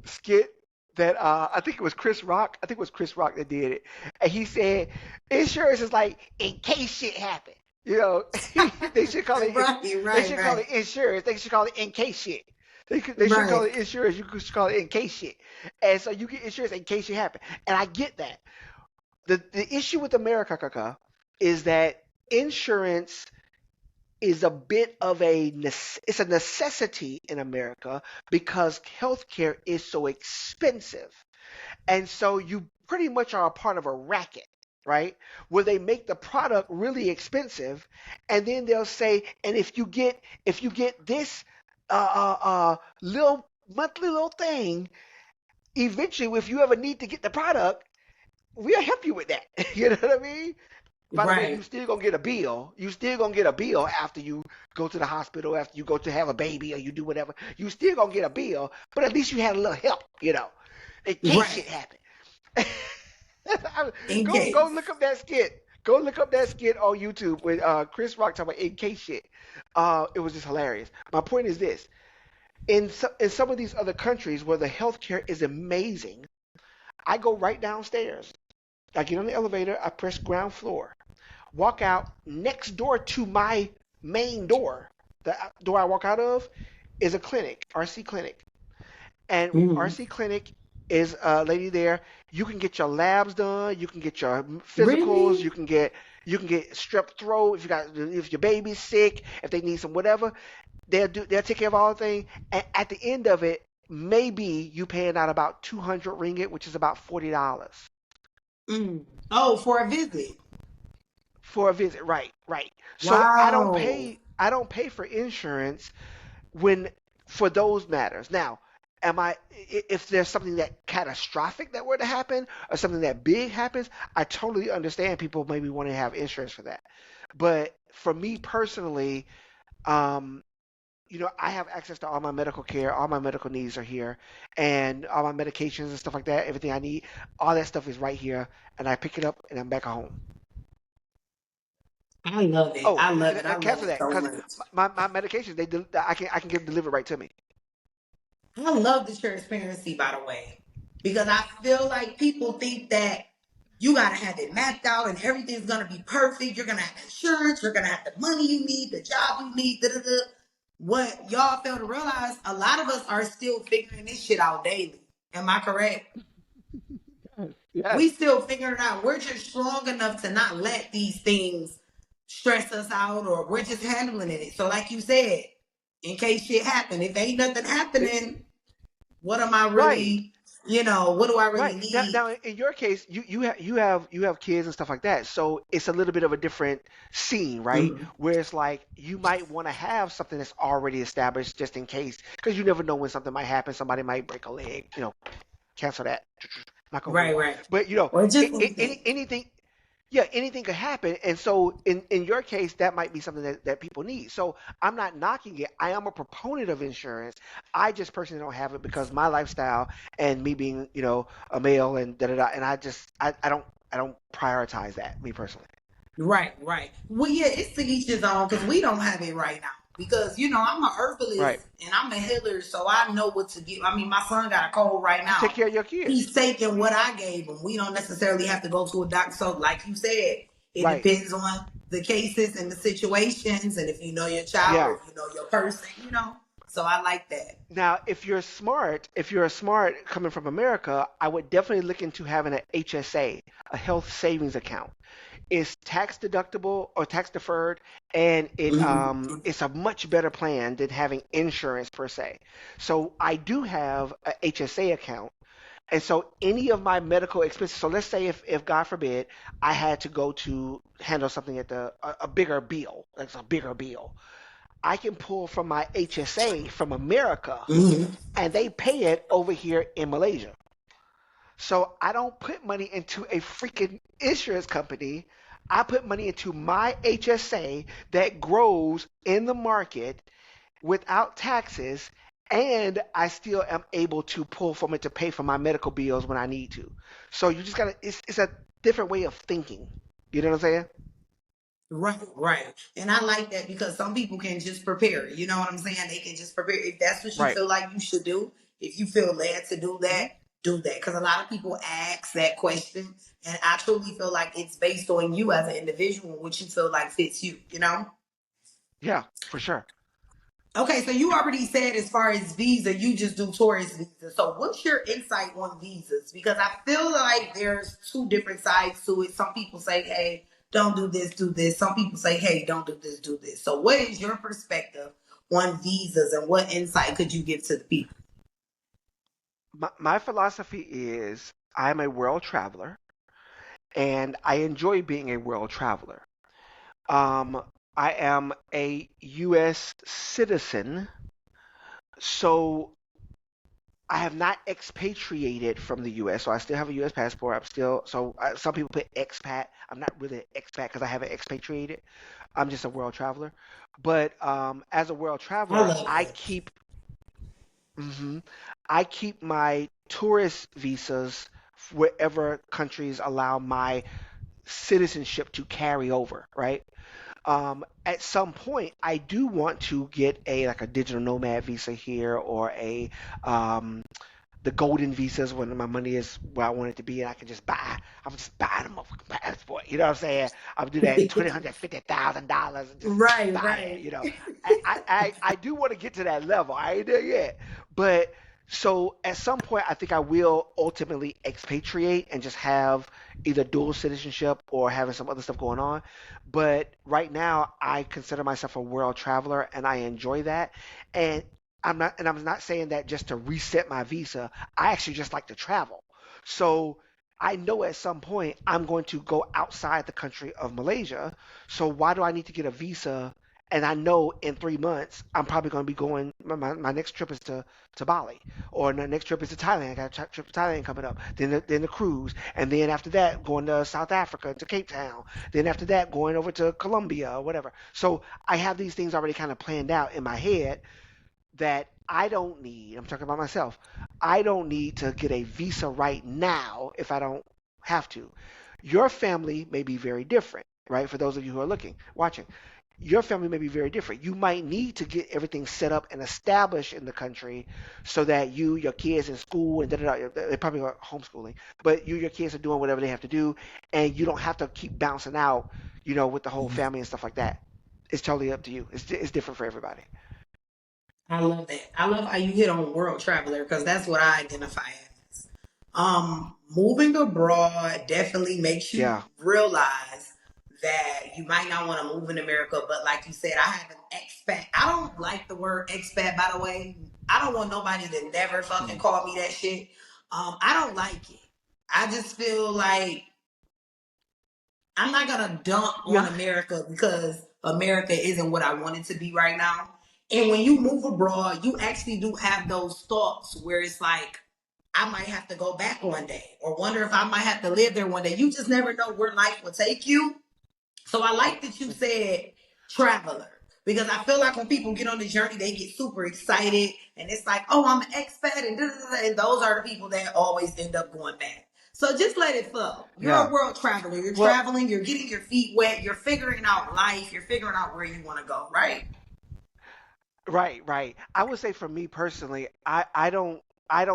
skit that I think it was Chris Rock. I think it was Chris Rock that did it. And he said insurance is like in case shit happen. You know, they should call it Right, they right, should call right, it insurance. They should call it in case shit. They should call right. it insurance. You should call it in case shit. And so you get insurance in case shit happen. And I get that. The issue with America, Kaka, is that insurance is a bit of it's a necessity in America because healthcare is so expensive. And so you pretty much are a part of a racket, right? Where they make the product really expensive, and then they'll say, and if you get this little monthly little thing, eventually, if you ever need to get the product, we'll help you with that. You know what I mean? By the way, you Right, still gonna get a bill. You still gonna get a bill after you go to the hospital, after you go to have a baby, or you do whatever. You still gonna get a bill, but at least you had a little help, in case right. shit happened. In Go case. look up that skit. Go look up that skit on YouTube with Chris Rock talking about in case shit. It was just hilarious. My point is this: in some of these other countries where the healthcare is amazing, I go right downstairs. I get on the elevator. I press ground floor. Walk out. Next door to my main door, the door I walk out of, is a clinic, RC Clinic. And Mhm. RC Clinic is a lady there. You can get your labs done. You can get your physicals. Really? You can get strep throat if your baby's sick, if they need some whatever. They'll take care of all the things. And at the end of it, maybe you paying out about 200 ringgit, which is about $40 Mm. Oh, for a visit. for a visit. Right, right. So Wow. I don't pay for insurance when for those matters. Now, if there's something that catastrophic that were to happen or something that big happens, I totally understand people maybe want to have insurance for that. But for me personally, um, I have access to all my medical care, all my medical needs are here, and all my medications and stuff like that, everything I need, all that stuff is right here, and I pick it up and I'm back home. I love it. Oh, I love and, it. I and love cancel it that so because much. my medications I can get them delivered right to me. I love the transparency, by the way, because I feel like people think that you gotta have it mapped out and everything's gonna be perfect. You're gonna have insurance. You're gonna have the money you need, the job you need. Da, da, da. What y'all fail to realize, a lot of us are still figuring this shit out daily. Am I correct? Yes. We still figuring it out. We're just strong enough to not let these things stress us out, or we're just handling it. So, like you said, in case shit happen, if ain't nothing It, happening, what am I right. really, what do I really Right. Now, need? now in your case, you have kids and stuff like that. So it's a little bit of a different scene, right? Mhm. Where it's like you might want to have something that's already established just in case, because you never know when something might happen. Somebody might break a leg, cancel that. Knock on wood. Right, right. But Or just anything. anything, yeah, anything could happen. And so in your case, that might be something that people need. So I'm not knocking it. I am a proponent of insurance. I just personally don't have it because my lifestyle and me being, a male and da da da. And I don't prioritize that, me personally. Right, right. Well, yeah, it's to each his own because we don't have it right now. Because, I'm a herbalist Right. and I'm a healer, so I know what to give. I mean, my son got a cold right You take now. care of your kids. He's taking what I gave him. We don't necessarily have to go to a doctor. So, like you said, it Right. depends on the cases and the situations, and if you know your child or Yeah. if you know your person. So I like that. Now, if you're smart coming from America, I would definitely look into having an HSA, a health savings account. It's tax deductible or tax deferred, and Mhm. it's a much better plan than having insurance per se. So I do have a HSA account, and so any of my medical expenses. So let's say if God forbid I had to go to handle something at a bigger bill, that's a bigger bill. I can pull from my HSA from America, Mhm. and they pay it over here in Malaysia. So I don't put money into a freaking insurance company. I put money into my HSA that grows in the market without taxes, and I still am able to pull from it to pay for my medical bills when I need to. So you just gotta, it's a different way of thinking. You know what I'm saying? Right, right. And I like that because some people can just prepare. You know what I'm saying? They can just prepare. If that's what you Right. feel like you should do, if you feel led to Hmm. do that. Because a lot of people ask that question. And I truly feel like it's based on you as an individual, what you feel like fits you, you know? Yeah, for sure. Okay, so you already said as far as visa, you just do tourist visa. So what's your insight on visas? Because I feel like there's two different sides to it. Some people say, hey, don't do this, do this. Some people say, hey, don't do this, do this. So what is your perspective on visas and what insight could you give to the people? My philosophy is I'm a world traveler and I enjoy being a world traveler. Um, I am a U.S. citizen, so I have not expatriated from the U.S., so I still have a U.S. passport. I'm still some people put expat. I'm not really an expat because I haven't expatriated. I'm just a world traveler. But as a world I traveler, love that. mhm, I keep my tourist visas wherever countries allow my citizenship to carry over, right? At some point, I do want to get a like a digital nomad visa here or a um, the golden visas when my money is where I want it to be and I can just buy. I'm just buying a motherfucking passport. You know what I'm saying? I'll do that $250,000 and just Right, buy it. right. I do want to get to that level. I ain't there yet, but so at some point I think I will ultimately expatriate and just have either dual citizenship or having some other stuff going on. But right now I consider myself a world traveler and I enjoy that. And I'm not saying that just to reset my visa. I actually just like to travel. So I know at some point I'm going to go outside the country of Malaysia. So why do I need to get a visa? And I know in 3 months I'm probably going to be going. My next trip is to Bali, or the next trip is to Thailand. I got a trip to Thailand coming up. Then the cruise, and then after that going to South Africa to Cape Town. Then after that going over to Colombia or whatever. So I have these things already kind of planned out in my head that I don't need, I'm talking about myself, I don't need to get a visa right now if I don't have to. Your family may be very different, right? For those of you who are watching, your family may be very different. You might need to get everything set up and established in the country so that your kids in school, and they probably are homeschooling, but your kids are doing whatever they have to do, and you don't have to keep bouncing out, with the whole family and stuff like that. It's totally up to you. It's different for everybody. I love that. I love how you hit on world traveler because that's what I identify as. Moving abroad definitely makes you Yeah. realize that you might not want to move in America, but like you said, I have an expat. I don't like the word expat, by the way. I don't want nobody to never fucking Hmm. call me that shit. I don't like it. I just feel like I'm not gonna dump on Yeah. America because America isn't what I want it to be right now. And when you move abroad, you actually do have those thoughts where it's like, I might have to go back one day, or wonder if I might have to live there one day. You just never know where life will take you. So I like that you said traveler because I feel like when people get on the journey, they get super excited and it's like, oh, I'm an expat and and those are the people that always end up going back. So just let it flow. You're a Yeah. world traveler. You're Well, traveling. You're getting your feet wet. You're figuring out life. You're figuring out where you want to go. Right? right, right. I would say for me personally, I don't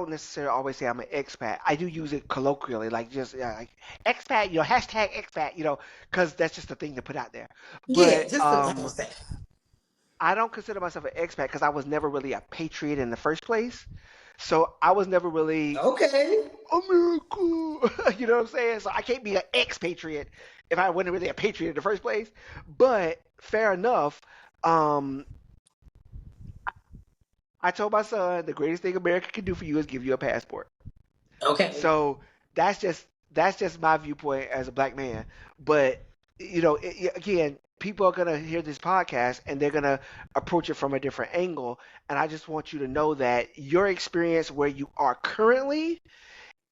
necessarily always say I'm an expat. I do use it colloquially, like just like expat, hashtag expat, because that's just a thing to put out there. Yeah. But Just to level set. I don't consider myself an expat because I was never really a patriot in the first place. So I was never really Okay. America. You know what I'm saying? So I can't be an expatriate if I wasn't really a patriot in the first place. But fair enough. Um, I told my son the greatest thing America can do for you is give you a passport. Okay. So that's just my viewpoint as a black man. But again, people are gonna hear this podcast and they're gonna approach it from a different angle. And I just want you to know that your experience where you are currently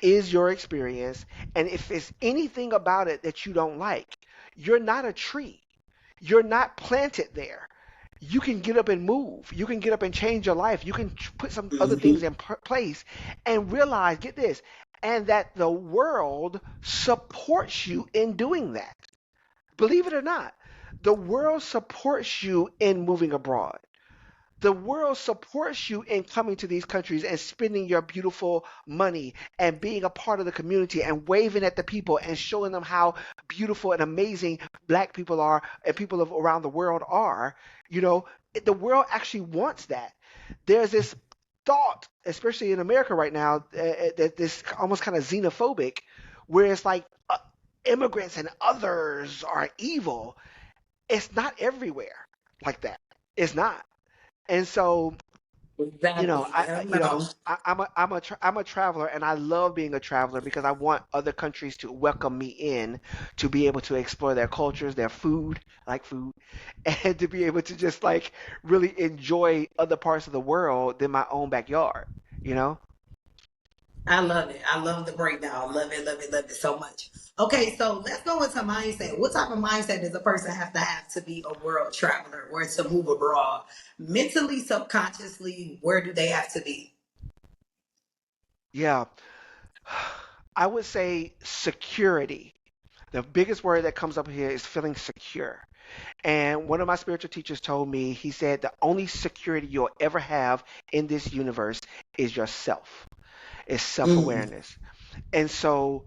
is your experience. And if it's anything about it that you don't like, you're not a tree. You're not planted there. You can get up and move. You can get up and change your life. You can put some other things Mm-hmm. in place and realize, get this, and that the world supports you in doing that. Believe it or not, the world supports you in moving abroad. the world supports you in coming to these countries and spending your beautiful money and being a part of the community and waving at the people and showing them how beautiful and amazing black people are and people of around the world are. You know, the world actually wants that. There's this thought, especially in America right now, that this almost kind of xenophobic, where it's like immigrants and others are evil. It's not everywhere like that. It's not. And so, you know, Exactly. No. I'm a traveler, and I love being a traveler because I want other countries to welcome me in, to be able to explore their cultures, their food, like food, and to be able to just like really enjoy other parts of the world than my own backyard. You know? I love it. I love the breakdown. Love it so much. Okay, so let's go into mindset. What type of mindset does a person have to be a world traveler or to move abroad? Mentally, subconsciously, where do they have to be? Yeah. I would say security. The biggest word that comes up here is feeling secure. And one of my spiritual teachers told me, he said, the only security you'll ever have in this universe is yourself, is self Mm, awareness. And so,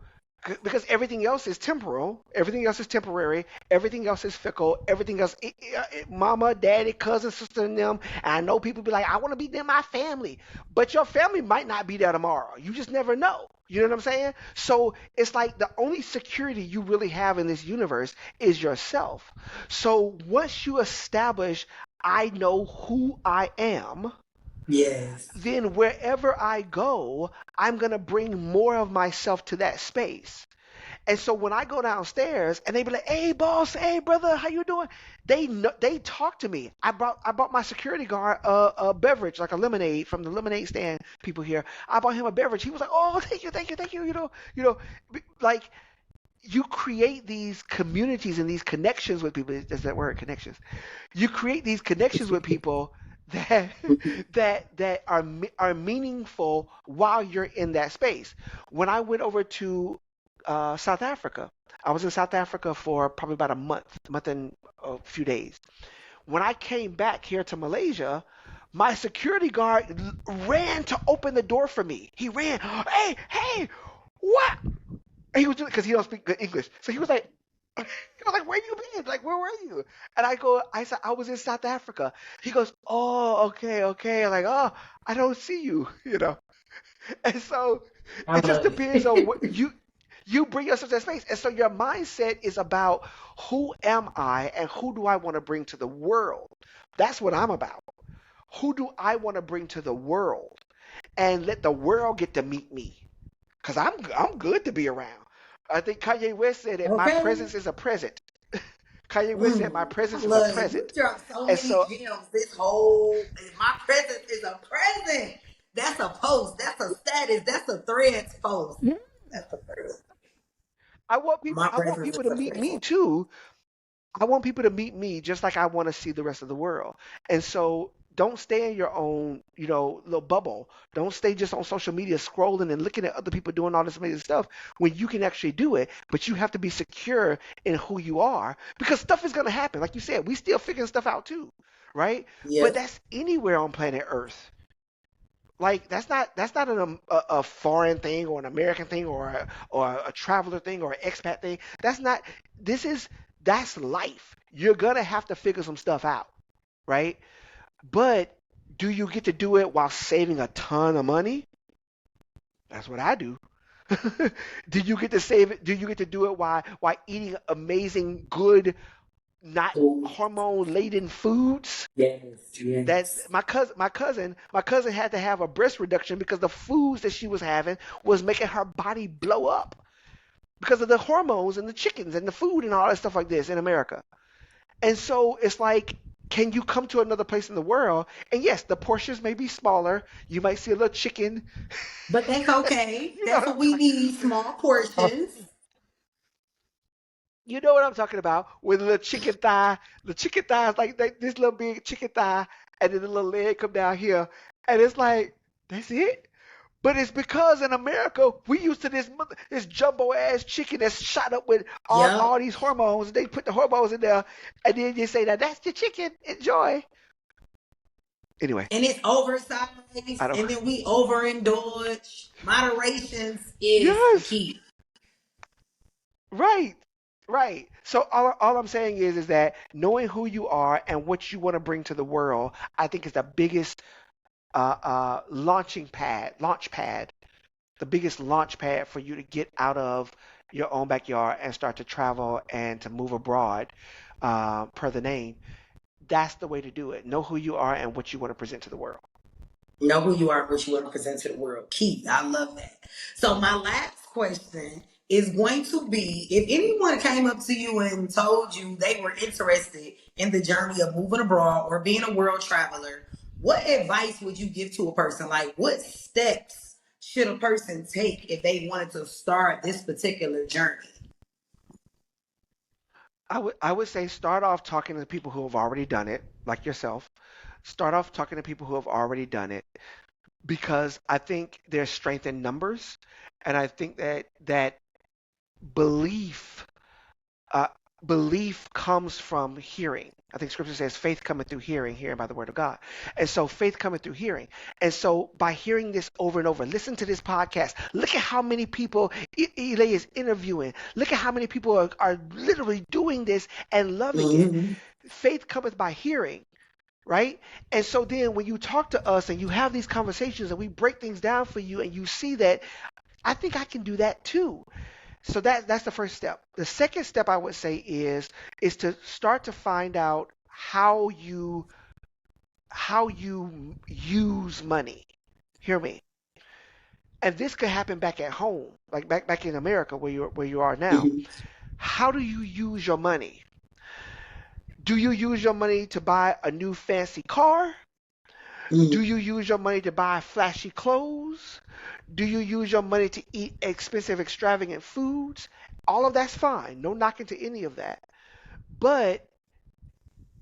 because everything else is temporal, everything else is temporary, everything else is fickle, everything else, mama, daddy, cousin, sister, and them. And I know people be like, I want to be near my family, but your family might not be there tomorrow. You just never know. You know what I'm saying? So it's like the only security you really have in this universe is yourself. So once you establish, I know who I am, yes. then wherever I go, I'm going to bring more of myself to that space. And so when I go downstairs and they be like, "Hey boss, hey brother, how you doing?" They talk to me. I bought my security guard a beverage, like a lemonade from the lemonade stand people here. I bought him a beverage. He was like, "Oh, thank you, thank you, thank you." Like you create these communities and these connections with people. That's that word, connections. You create these connections with people that that are meaningful while you're in that space. When I went over to South Africa, I was in South Africa for probably about a month and a few days. When I came back here to Malaysia, my security guard ran to open the door for me. He ran, "Hey, hey, what?" And he was doing because he don't speak good English. So he was like, he was like, "Where you been? Like, where were you?" And I said, "I was in South Africa." He goes, "Oh, okay, okay." Like, "Oh, I don't see you," you know. And so I it just love depends on it. what you bring yourself to that space. And so your mindset is about who am I and who do I want to bring to the world. That's what I'm about. Who do I want to bring to the world and let the world get to meet me? Because I'm good to be around. I think Kanye West said that my Okay. presence is a present. Kanye West said my I presence is a love it. You present. dropped so And many so, gems. This whole my presence is a present. That's a post. That's a status. That's a threads post. yeah, That's a thread. My I want presence people is to a meet me present. too. I want people to meet me just like I want to see the rest of the world. And so don't stay in your own, little bubble. Don't stay just on social media scrolling and looking at other people doing all this amazing stuff when you can actually do it. But you have to be secure in who you are because stuff is going to happen. Like you said, we still figuring stuff out too, right? But Yep. that's anywhere on planet Earth. Like that's not a foreign thing or an American thing or a traveler thing or an expat thing. That's not. This is that's life. You're gonna have to figure some stuff out, right? But do you get to do it while saving a ton of money? That's what I do. Do you get to save it? Do you get to do it while eating amazing, good, not Ooh, hormone laden foods? yes, That yes. my cousin had to have a breast reduction because the foods that she was having was making her body blow up because of the hormones and the chickens and the food and all that stuff like this in America. And so it's like, can you come to another place in the world? And yes, the portions may be smaller. You might see a little chicken. But that's okay. You know That's what what I'm we talking. need. Small portions. You know what I'm talking about? With a little chicken thigh, the chicken thigh is like this little big chicken thigh, and then the little leg come down here, and it's like that's it. But it's because in America we used to this jumbo ass chicken that's shot up with all Yep. these hormones. They put the hormones in there, and then you say that that's the chicken. Enjoy. Anyway, And it's oversized, I don't. and then we overindulge. Moderations is the Yes, key. right, right. So all I'm saying is that knowing who you are and what you want to bring to the world, I think is the biggest launch pad, the biggest launch pad for you to get out of your own backyard and start to travel and to move abroad, per the name. That's the way to do it. Know who you are and what you want to present to the world. Know who you are and what you want to present to the world. Key. I love that. So my last question is going to be, if anyone came up to you and told you they were interested in the journey of moving abroad or being a world traveler, what advice would you give to a person? Like, what steps should a person take if they wanted to start this particular journey? I would say start off talking to people who have already done it, like yourself. Start off talking to people who have already done it because I think there's strength in numbers, and I think that belief uh, belief comes from hearing. I think scripture says faith cometh through hearing, hearing by the word of God. And so faith cometh through hearing. And so by hearing this over and over, listen to this podcast. Look at how many people Eli is interviewing. Look at how many people are literally doing this and loving it. Mm-hmm. Faith cometh by hearing, right? And so then when you talk to us and you have these conversations and we break things down for you and you see that I think I can do that too. So that's the first step. The second step I would say is to start to find out how you use money. Hear me. And this could happen back at home, like back in America where you are now. Mm-hmm. How do you use your money? Do you use your money to buy a new fancy car? Do Mm-hmm. you use your money to buy flashy clothes? Do you use your money to eat expensive, extravagant foods? All of that's fine. No knocking to any of that. But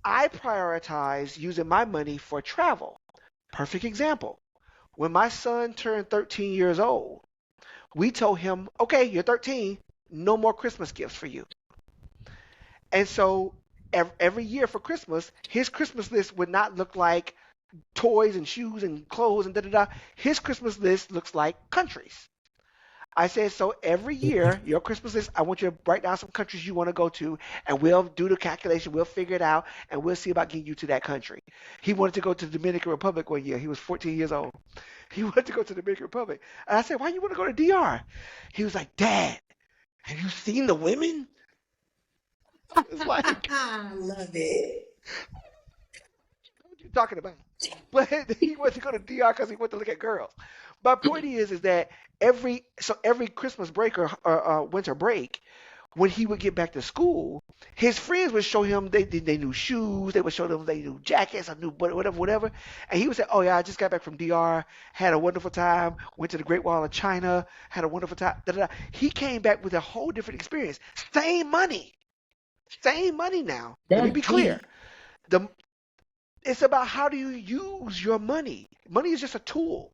I prioritize using my money for travel. Perfect example. When my son turned 13 years old, we told him, okay, you're 13, no more Christmas gifts for you. And so every year for Christmas, his Christmas list would not look like toys and shoes and clothes and da da da. His Christmas list looks like countries. I said, so every year, your Christmas list, I want you to write down some countries you want to go to, and we'll do the calculation, we'll figure it out, and we'll see about getting you to that country. He wanted to go to the Dominican Republic one year. He was 14 years old. He wanted to go to the Dominican Republic. And I said, why you want to go to DR? He was like, Dad, have you seen the women? It's like, I love it. what are you talking about? But he wanted to go to DR because he wanted to look at girls. My point is that every Christmas break or winter break, when he would get back to school, his friends would show him they new shoes, they would show them they new jackets, a new whatever, and he would say, "Oh yeah, I just got back from DR, had a wonderful time, went to the Great Wall of China, had a wonderful time." Da, da, da. He came back with a whole different experience. Same money now. Let me That's be clear. deep. The It's about how do you use your money. Money is just a tool.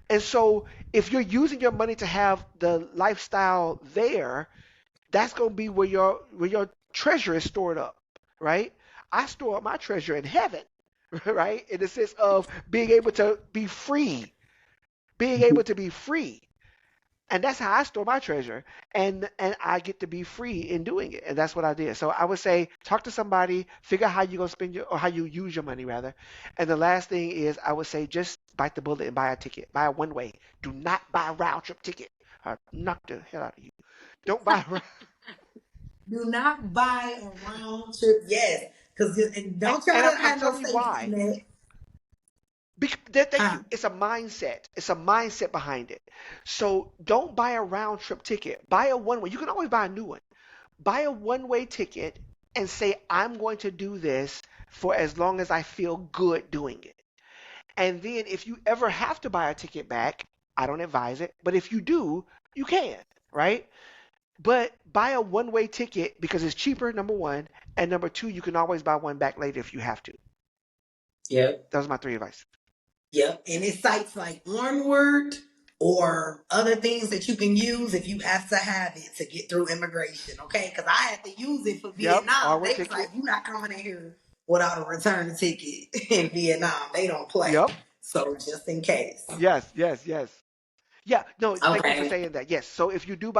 And so if you're using your money to have the lifestyle there, that's going to be where your treasure is stored up, right? I store up my treasure in heaven, right? In the sense of being able to be free, being able to be free. And that's how I store my treasure, and I get to be free in doing it, and that's what I did. So I would say talk to somebody, figure out how you gonna spend your or how you use your money rather. And the last thing is I would say just bite the bullet and buy a ticket, buy a one way. Do not buy a round trip ticket. I'll knock the hell out of you. Don't buy. Do not buy a round trip. Yes, because don't try And to I'm have no telling you safety why. net. Thank Huh? you. It's a mindset. It's a mindset behind it. So don't buy a round trip ticket. Buy a one way. You can always buy a new one. Buy a one-way ticket and say, I'm going to do this for as long as I feel good doing it. And then if you ever have to buy a ticket back, I don't advise it, but if you do, you can, right? But buy a one-way ticket because it's cheaper, number one, and number two, you can always buy one back later if you have to. Yep. Those are my three advice. Yep. And it's sites like Onward or other things that you can use if you have to have it to get through immigration. Okay. Because I had to use it for Yep, Vietnam. onward They was like, ticket. you're not coming in here without a return ticket in Vietnam. They don't play. Yep. So just in case. Yes, yes, yes. Yeah, no, thank you for Okay. saying that. Yes. So if you do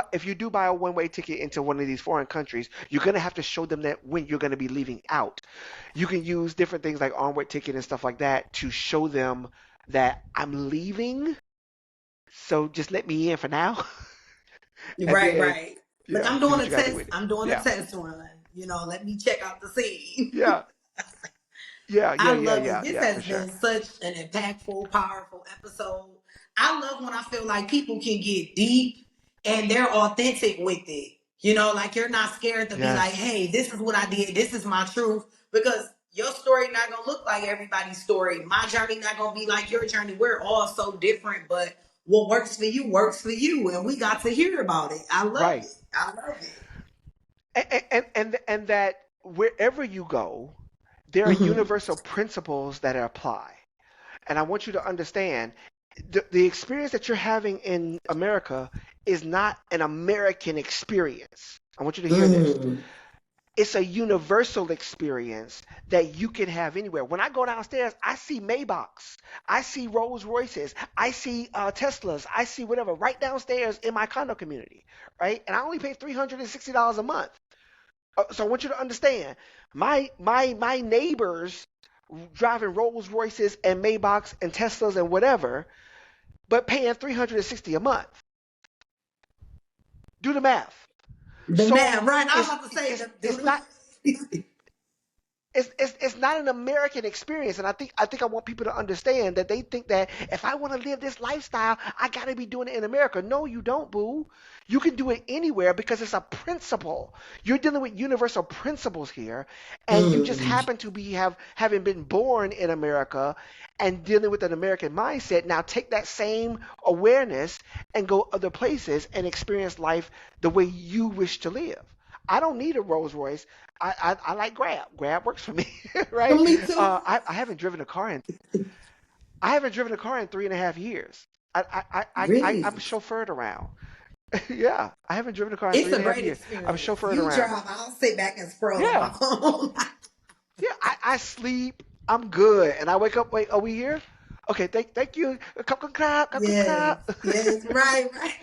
buy a one-way ticket into one of these foreign countries, you're gonna have to show them that when you're gonna be leaving out. You can use different things like onward ticket and stuff like that to show them that I'm leaving, so just let me in for now. And Right, then right. Look, yeah, do what you gotta do with it. I'm doing a Yeah. test run. Let me check out the scene. Yeah. Yeah, yeah, I yeah, love it. yeah, This yeah, for has sure. been such an impactful, powerful episode. I love when I feel like people can get deep and they're authentic with it. Like you're not scared to be like, Yes. hey, this is what I did. This is my truth. Because your story not gonna look like everybody's story. My journey not gonna be like your journey. We're all so different, but what works for you works for you. And we got to hear about it. I love Right. it. I love it. And that wherever you go, there are Mhm. universal principles that apply. And I want you to understand the experience that you're having in America is not an American experience. I want you to hear this. Mm. It's a universal experience that you can have anywhere. When I go downstairs, I see Maybachs, I see Rolls Royces, I see Teslas, I see whatever right downstairs in my condo community, right? And I only pay $360 a month. So I want you to understand, my neighbors driving Rolls Royces and Maybachs and Teslas and whatever, but paying 360 a month. Do the math. The So man, right? I was it's about to say it's the it's not dude. it's not an American experience, and I want people to understand that they think that if I want to live this lifestyle, I got to be doing it in America. No, you don't, boo. You can do it anywhere because it's a principle. You're dealing with universal principles here, and you just Mm. happen to be having been born in America and dealing with an American mindset. Now take that same awareness and go other places and experience life the way you wish to live. I don't need a Rolls Royce. I like Grab. Grab works for me, right? Me too. I haven't driven a car in I haven't driven a car in 3.5 years. I'm Really, chauffeured around. Yeah, I haven't driven a car in three it's and a a half great years. I'm experience. chauffeured You around. drive, I'll sit back and scroll on my Yeah, phone. yeah. I sleep. I'm good, and I wake up. Wait, are we here? Okay, thank you. Come clap, come Yes, clap. yes, right, right.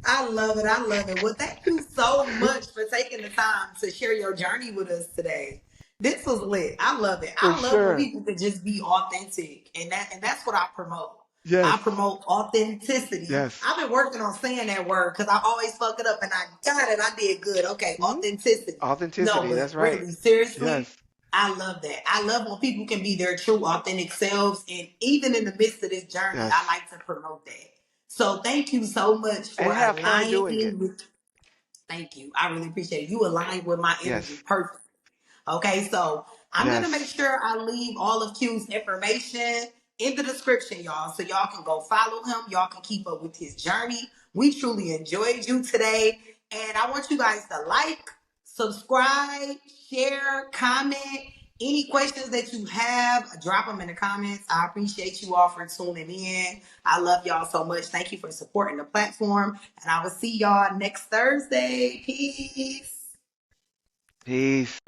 I love it. I love it. Well, thank you so much for taking the time to share your journey with us today. This was lit. I love it. For I love when sure. people can just be authentic, and that's what I promote. I Yes, promote authenticity. yes. I've been working on saying that word because I always fuck it up, and I got it. I did good. Okay, Hmm. authenticity. No, Authenticity. but That's right. really, seriously, Yes, I love that. I love when people can be their true, authentic selves, and even in the midst of this journey, I yes. like to promote that. So thank you so much And for have fun doing aligning it. with. Thank you. I really appreciate it. You aligned with my energy Yes, perfect. Okay, so I'm gonna make yes. sure I leave all of Q's information in the description, y'all, so y'all can go follow him. Y'all can keep up with his journey. We truly enjoyed you today, and I want you guys to like, subscribe, share, comment. Any questions that you have, drop them in the comments. I appreciate you all for tuning in. I love y'all so much. Thank you for supporting the platform, and I will see y'all next Thursday. Peace. Peace.